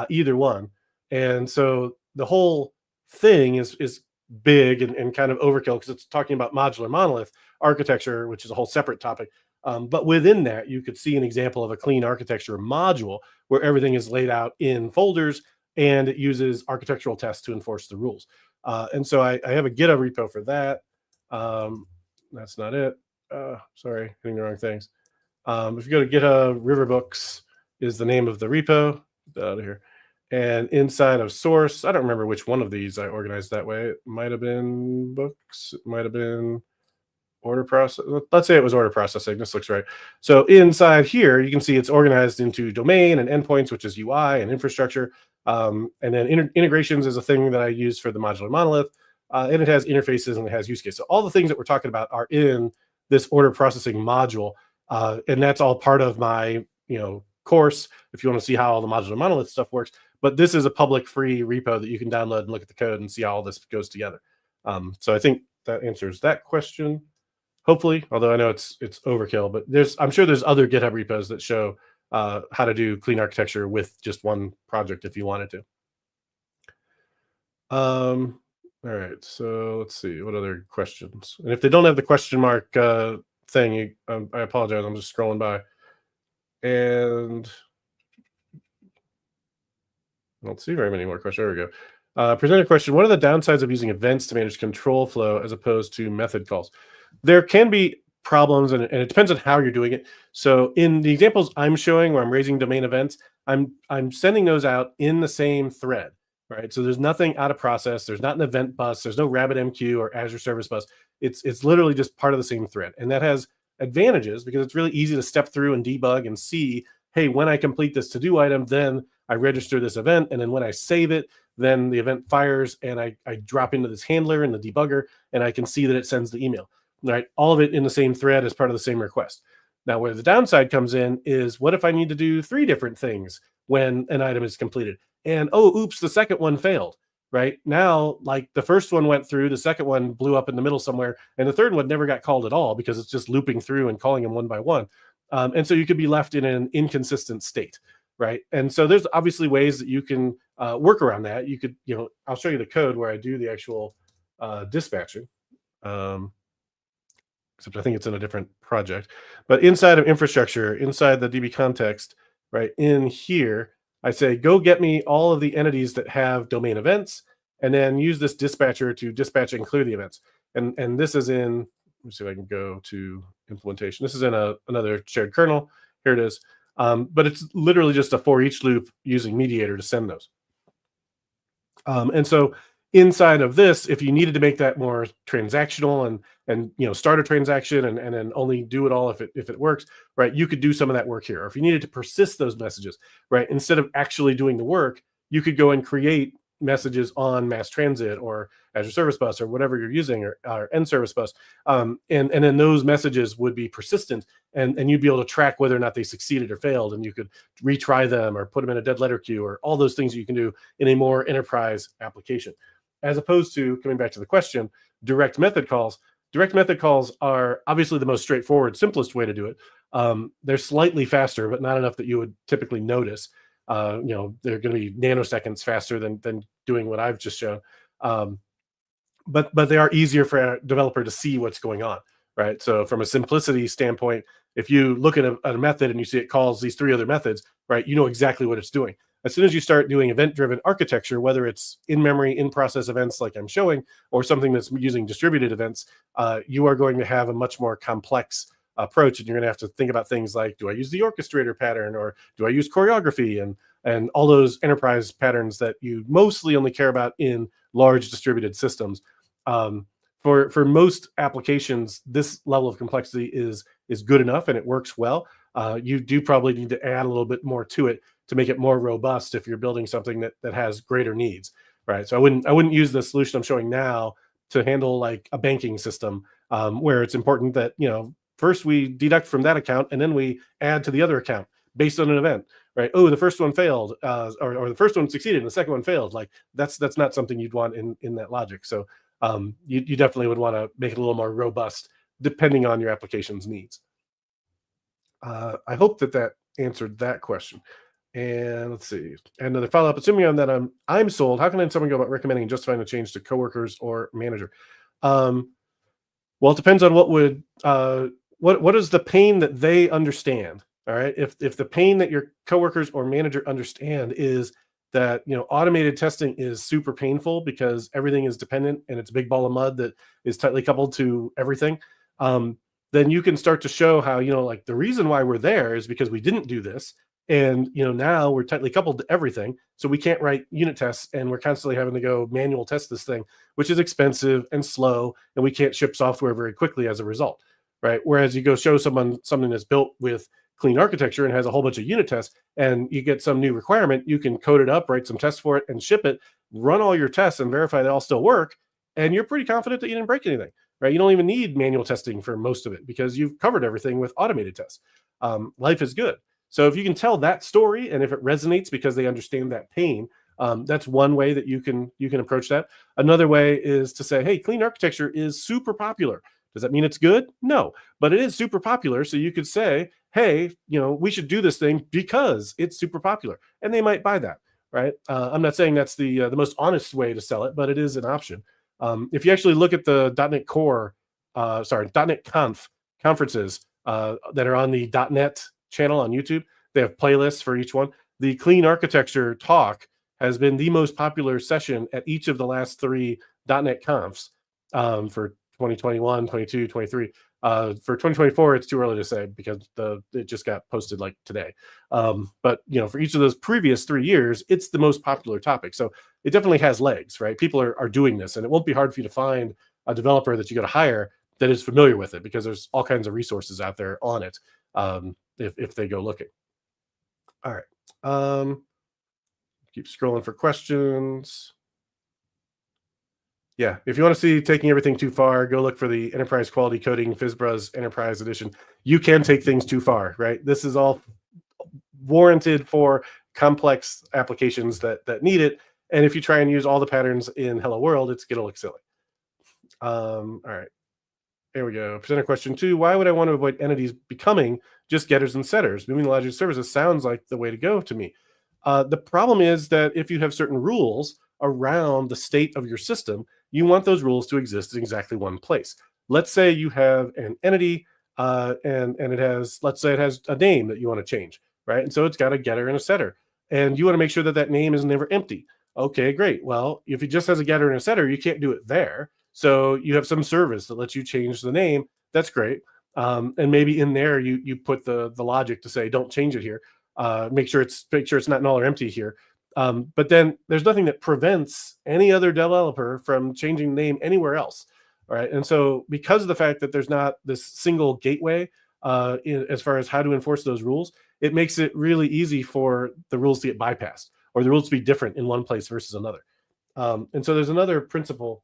[SPEAKER 1] either one. And so the whole thing is big and kind of overkill because it's talking about modular monolith architecture, which is a whole separate topic. But within that, you could see an example of a clean architecture module where everything is laid out in folders and it uses architectural tests to enforce the rules. And so I have a GitHub repo for that. That's not it. Sorry, hitting the wrong things. If you go to GitHub, Riverbooks is the name of the repo. Out of here. And inside of source, I don't remember which one of these I organized that way. It might have been books. It might have been order process. Let's say it was order processing. This looks right. So inside here, you can see it's organized into domain and endpoints, which is UI and infrastructure. And then integrations is a thing that I use for the modular monolith. And it has interfaces and it has use case. So all the things that we're talking about are in this order processing module. And that's all part of my course if you want to see how all the modular monolith stuff works. But this is a public free repo that you can download and look at the code and see how all this goes together. So I think that answers that question. Hopefully, although I know it's overkill, but I'm sure there's other GitHub repos that show how to do clean architecture with just one project if you wanted to. All right, so let's see what other questions. And if they don't have the question mark thing, I apologize. I'm just scrolling by, and I don't see very many more questions. There we go. Present a question: what are the downsides of using events to manage control flow as opposed to method calls? There can be problems, and it depends on how you're doing it. So in the examples I'm showing where I'm raising domain events, I'm sending those out in the same thread, right? So there's nothing out of process. There's not an event bus. There's no RabbitMQ or Azure Service Bus. It's literally just part of the same thread, and that has advantages because it's really easy to step through and debug and see, hey, when I complete this to-do item, then I register this event, and then when I save it, then the event fires, and I drop into this handler in the debugger, and I can see that it sends the email. Right, all of it in the same thread as part of the same request. Now, where the downside comes in is what if I need to do 3 different things when an item is completed? And oh, oops, the second one failed. Right now, like the first one went through, the second one blew up in the middle somewhere, and the third one never got called at all because it's just looping through and calling them one by one. And so you could be left in an inconsistent state, right? And so there's obviously ways that you can work around that. You could, I'll show you the code where I do the actual dispatching. Except I think it's in a different project. But inside of infrastructure, inside the DB context, right in here, I say, go get me all of the entities that have domain events, and then use this dispatcher to dispatch and clear the events. And this is in, let me see if I can go to implementation. This is in another shared kernel. Here it is. But it's literally just a for each loop using mediator to send those. And so inside of this, if you needed to make that more transactional and start a transaction and then only do it all if it works, right? You could do some of that work here. Or if you needed to persist those messages, right? Instead of actually doing the work, you could go and create messages on mass transit or Azure Service Bus or whatever you're using or N Service Bus. And then those messages would be persistent and you'd be able to track whether or not they succeeded or failed. And you could retry them or put them in a dead letter queue or all those things you can do in a more enterprise application. As opposed to, coming back to the question, direct method calls. Direct method calls are obviously the most straightforward, simplest way to do it. They're slightly faster, but not enough that you would typically notice. They're going to be nanoseconds faster than doing what I've just shown. But they are easier for a developer to see what's going on, right? So from a simplicity standpoint, if you look at a method and you see it calls these 3 other methods, right, you know exactly what it's doing. As soon as you start doing event-driven architecture, whether it's in-memory, in-process events like I'm showing, or something that's using distributed events, you are going to have a much more complex approach, and you're going to have to think about things like, do I use the orchestrator pattern, or do I use choreography, and all those enterprise patterns that you mostly only care about in large distributed systems. Um, for most applications, this level of complexity is good enough and it works well. You do probably need to add a little bit more to it to make it more robust if you're building something that has greater needs, right? So I wouldn't use the solution I'm showing now to handle like a banking system, where it's important that, first we deduct from that account and then we add to the other account based on an event, right? Oh, the first one failed, or the first one succeeded and the second one failed. Like that's not something you'd want in that logic. So you definitely would want to make it a little more robust depending on your application's needs. I hope that answered that question. And let's see, another follow up. Assuming on that I'm sold, how can someone go about recommending and justifying a change to coworkers or manager? Um, well, it depends on what is the pain that they understand. All right. If the pain that your coworkers or manager understand is that automated testing is super painful because everything is dependent and it's a big ball of mud that is tightly coupled to everything, um, then you can start to show how like the reason why we're there is because we didn't do this, and now we're tightly coupled to everything, so we can't write unit tests, and we're constantly having to go manual test this thing, which is expensive and slow, and we can't ship software very quickly as a result, right? Whereas you go show someone something that's built with clean architecture and has a whole bunch of unit tests, and you get some new requirement, you can code it up, write some tests for it, and ship it, run all your tests and verify they all still work, and you're pretty confident that you didn't break anything, right? You don't even need manual testing for most of it because you've covered everything with automated tests. Life is good. So if you can tell that story, and if it resonates because they understand that pain, that's one way that you can approach that. Another way is to say, hey, clean architecture is super popular. Does that mean it's good? No, but it is super popular. So you could say, hey, we should do this thing because it's super popular, and they might buy that, right? I'm not saying that's the most honest way to sell it, but it is an option. If you actually look at the .NET Core, .NET Conf conferences that are on the .NET channel on YouTube, they have playlists for each one. The clean architecture talk has been the most popular session at each of the last three .NET Confs, for 2021, 22, 23. For 2024, it's too early to say because it just got posted like today. But for each of those previous 3 years, it's the most popular topic. So it definitely has legs, right? People are doing this, and it won't be hard for you to find a developer that you got to hire that is familiar with it, because there's all kinds of resources out there on it, if they go looking. All right. Keep scrolling for questions. Yeah, if you want to see taking everything too far, go look for the Enterprise Quality Coding FizzBuzz Enterprise Edition. You can take things too far, right? This is all warranted for complex applications that need it. And if you try and use all the patterns in Hello World, it's going to look silly. All right. There we go. Presenter question 2. Why would I want to avoid entities becoming just getters and setters? Moving the logic services sounds like the way to go to me. The problem is that if you have certain rules around the state of your system, you want those rules to exist in exactly one place. Let's say you have an entity, and it has, let's say it has a name that you want to change, right? And so it's got a getter and a setter, and you want to make sure that that name is never empty. Okay, great. Well, if it just has a getter and a setter, you can't do it there. So you have some service that lets you change the name. That's great. And maybe in there you put the logic to say, don't change it here. Make sure it's not null or empty here. But then there's nothing that prevents any other developer from changing the name anywhere else. All right. And so because of the fact that there's not this single gateway as far as how to enforce those rules, it makes it really easy for the rules to get bypassed, or the rules to be different in one place versus another. And so there's another principle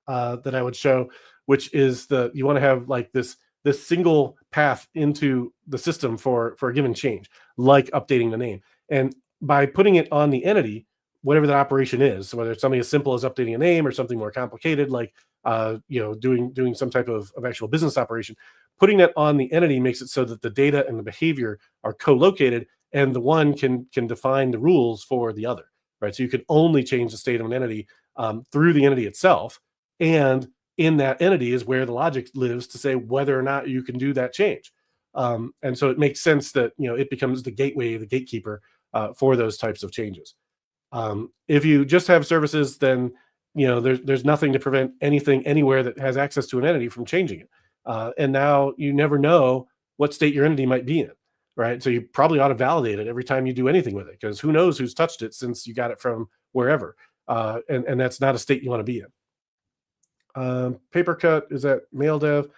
[SPEAKER 1] that I would show, which is you want to have like this single path into the system for a given change, like updating the name. And by putting it on the entity, whatever that operation is, so whether it's something as simple as updating a name or something more complicated, like doing some type of actual business operation, putting that on the entity makes it so that the data and the behavior are co-located, and the one can define the rules for the other, right? So you can only change the state of an entity through the entity itself, and in that entity is where the logic lives to say whether or not you can do that change. And so it makes sense that it becomes the gateway, the gatekeeper for those types of changes. If you just have services, then there's nothing to prevent anything anywhere that has access to an entity from changing it. And now you never know what state your entity might be in, right? So you probably ought to validate it every time you do anything with it, because who knows who's touched it since you got it from wherever. And that's not a state you want to be in. Paper cut, is that mail dev?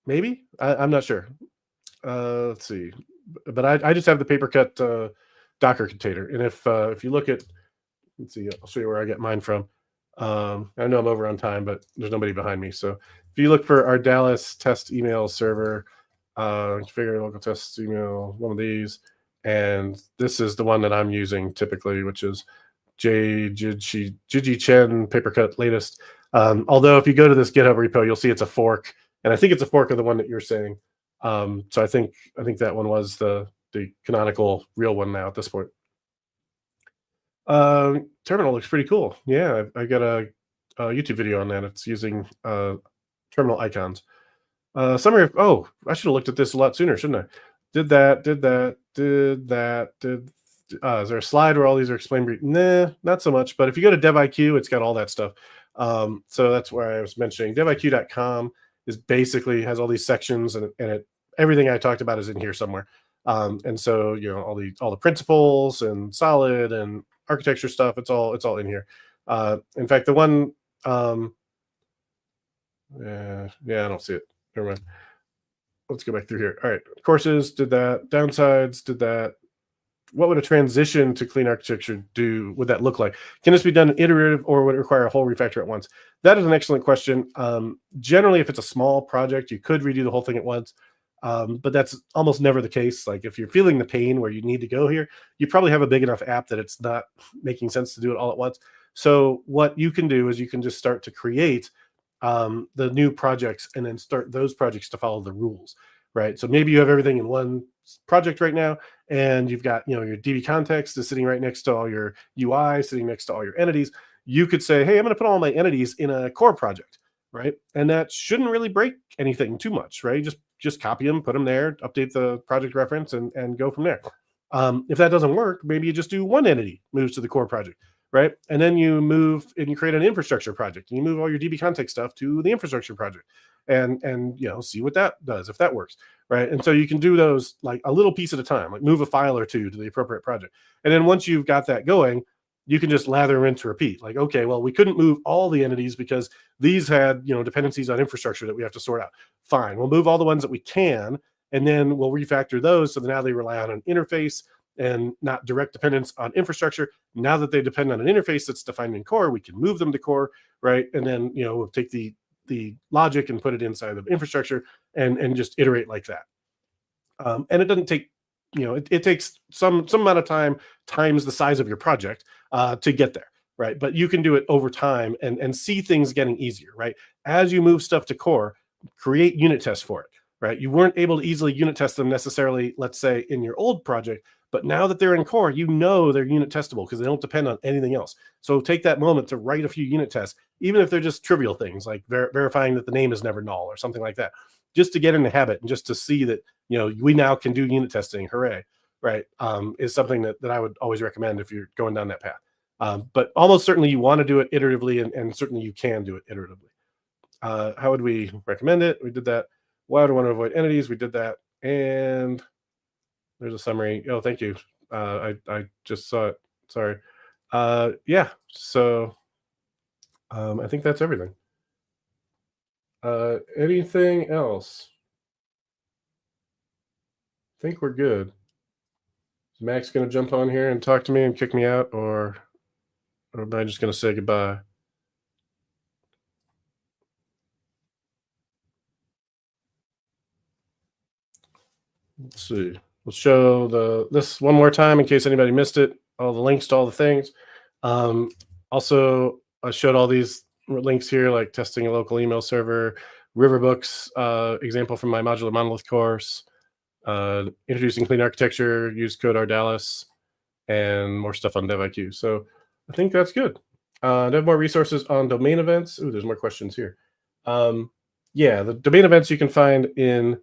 [SPEAKER 1] Maybe, I'm not sure. Let's see, but I just have the paper cut Docker container, and if you look at, let's see, I'll show you where I get mine from. I know I'm over on time, but there's nobody behind me. So if you look for our Dallas test email server, configure local test email, one of these, and this is the one that I'm using typically, which is Jiji Chen papercut latest. Although if you go to this GitHub repo, you'll see it's a fork, and I think it's a fork of the one that you're saying. So I think that one was the canonical real one now at this point. Terminal looks pretty cool. Yeah, I got a YouTube video on that. It's using terminal icons. Summary of, oh, I should have looked at this a lot sooner, shouldn't I? Is there a slide where all these are explained? Nah, not so much. But if you go to DevIQ, it's got all that stuff. So that's where I was mentioning. DevIQ.com is basically has all these sections, and everything I talked about is in here somewhere. And so, you know, all the principles and solid and architecture stuff, it's all in here. In fact, the one, yeah, I don't see it. Never mind. Let's go back through here. All right, courses did that. Downsides did that. What would a transition to clean architecture do? Would that look like? Can this be done iterative, or would it require a whole refactor at once? That is an excellent question. Generally, if it's a small project, you could redo the whole thing at once. But that's almost never the case. Like if you're feeling the pain where you need to go here, you probably have a big enough app that it's not making sense to do it all at once. So what you can do is you can just start to create the new projects, and then start those projects to follow the rules, right? So maybe you have everything in one project right now, and you've got, you know, your DB context is sitting right next to all your UI, sitting next to all your entities. You could say, hey, I'm going to put all my entities in a core project, right? And that shouldn't really break anything too much, right? Just copy them, put them there, update the project reference, and go from there. If that doesn't work, maybe you just do one entity moves to the core project, right? And then you move and you create an infrastructure project, and you move all your DB context stuff to the infrastructure project, and you know, see what that does, if that works, right? And so you can do those like a little piece at a time, like move a file or two to the appropriate project. And then once you've got that going, you can just lather, rinse, repeat. Like, okay, well, we couldn't move all the entities because these had, you know, dependencies on infrastructure that we have to sort out. Fine, we'll move all the ones that we can, and then we'll refactor those so that now they rely on an interface and not direct dependence on infrastructure. Now that they depend on an interface that's defined in core, we can move them to core, right? And then, you know, we'll take the logic and put it inside of infrastructure, and just iterate like that. And it doesn't take, you know, it takes some amount of time times the size of your project to get there, right? But you can do it over time and see things getting easier, right? As you move stuff to core, create unit tests for it, right? You weren't able to easily unit test them necessarily, let's say, in your old project, but now that they're in core, you know they're unit testable because they don't depend on anything else. So take that moment to write a few unit tests, even if they're just trivial things like verifying that the name is never null or something like that, just to get in the habit and just to see that, you know, we now can do unit testing. Hooray, right? Is something that I would always recommend if you're going down that path. But almost certainly you want to do it iteratively, and certainly you can do it iteratively. How would we recommend it? We did that. Why would I want to avoid entities? We did that. And there's a summary. Oh, thank you. I just saw it. Sorry. Yeah. So I think that's everything. Anything else? I think we're good. Is Max going to jump on here and talk to me and kick me out, or am I just going to say goodbye? Let's see. We'll show this one more time in case anybody missed it. All the links to all the things. Also, I showed all these links here, like testing a local email server, Riverbooks example from my modular monolith course, introducing clean architecture, use code Ardalis, and more stuff on DevIQ. So I think that's good. I have more resources on domain events. Ooh, there's more questions here. Yeah, the domain events you can find in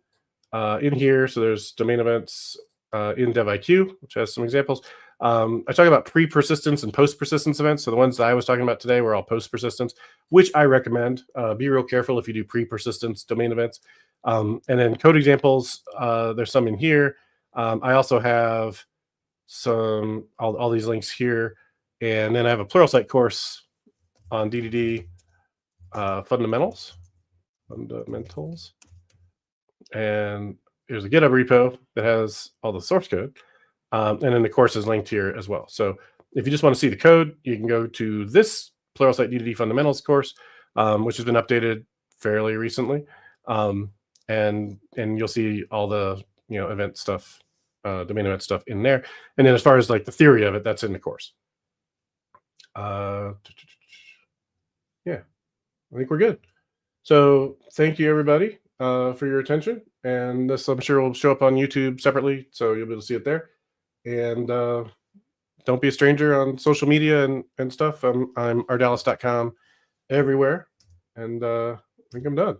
[SPEAKER 1] here. So there's domain events in DevIQ, which has some examples. I talk about pre-persistence and post-persistence events. So the ones that I was talking about today were all post-persistence, which I recommend. Be real careful if you do pre-persistence domain events. And then code examples, there's some in here. I also have all these links here. And then I have a Pluralsight course on DDD fundamentals. And there's a GitHub repo that has all the source code. And then the course is linked here as well. So if you just want to see the code, you can go to this Pluralsight DDD fundamentals course, which has been updated fairly recently. And you'll see all the event stuff, domain event stuff in there. And then as far as like the theory of it, that's in the course. Yeah, I think we're good. So thank you everybody for your attention. And this I'm sure will show up on YouTube separately, so you'll be able to see it there. And don't be a stranger on social media and stuff. I'm ardalis.com everywhere. And I think I'm done.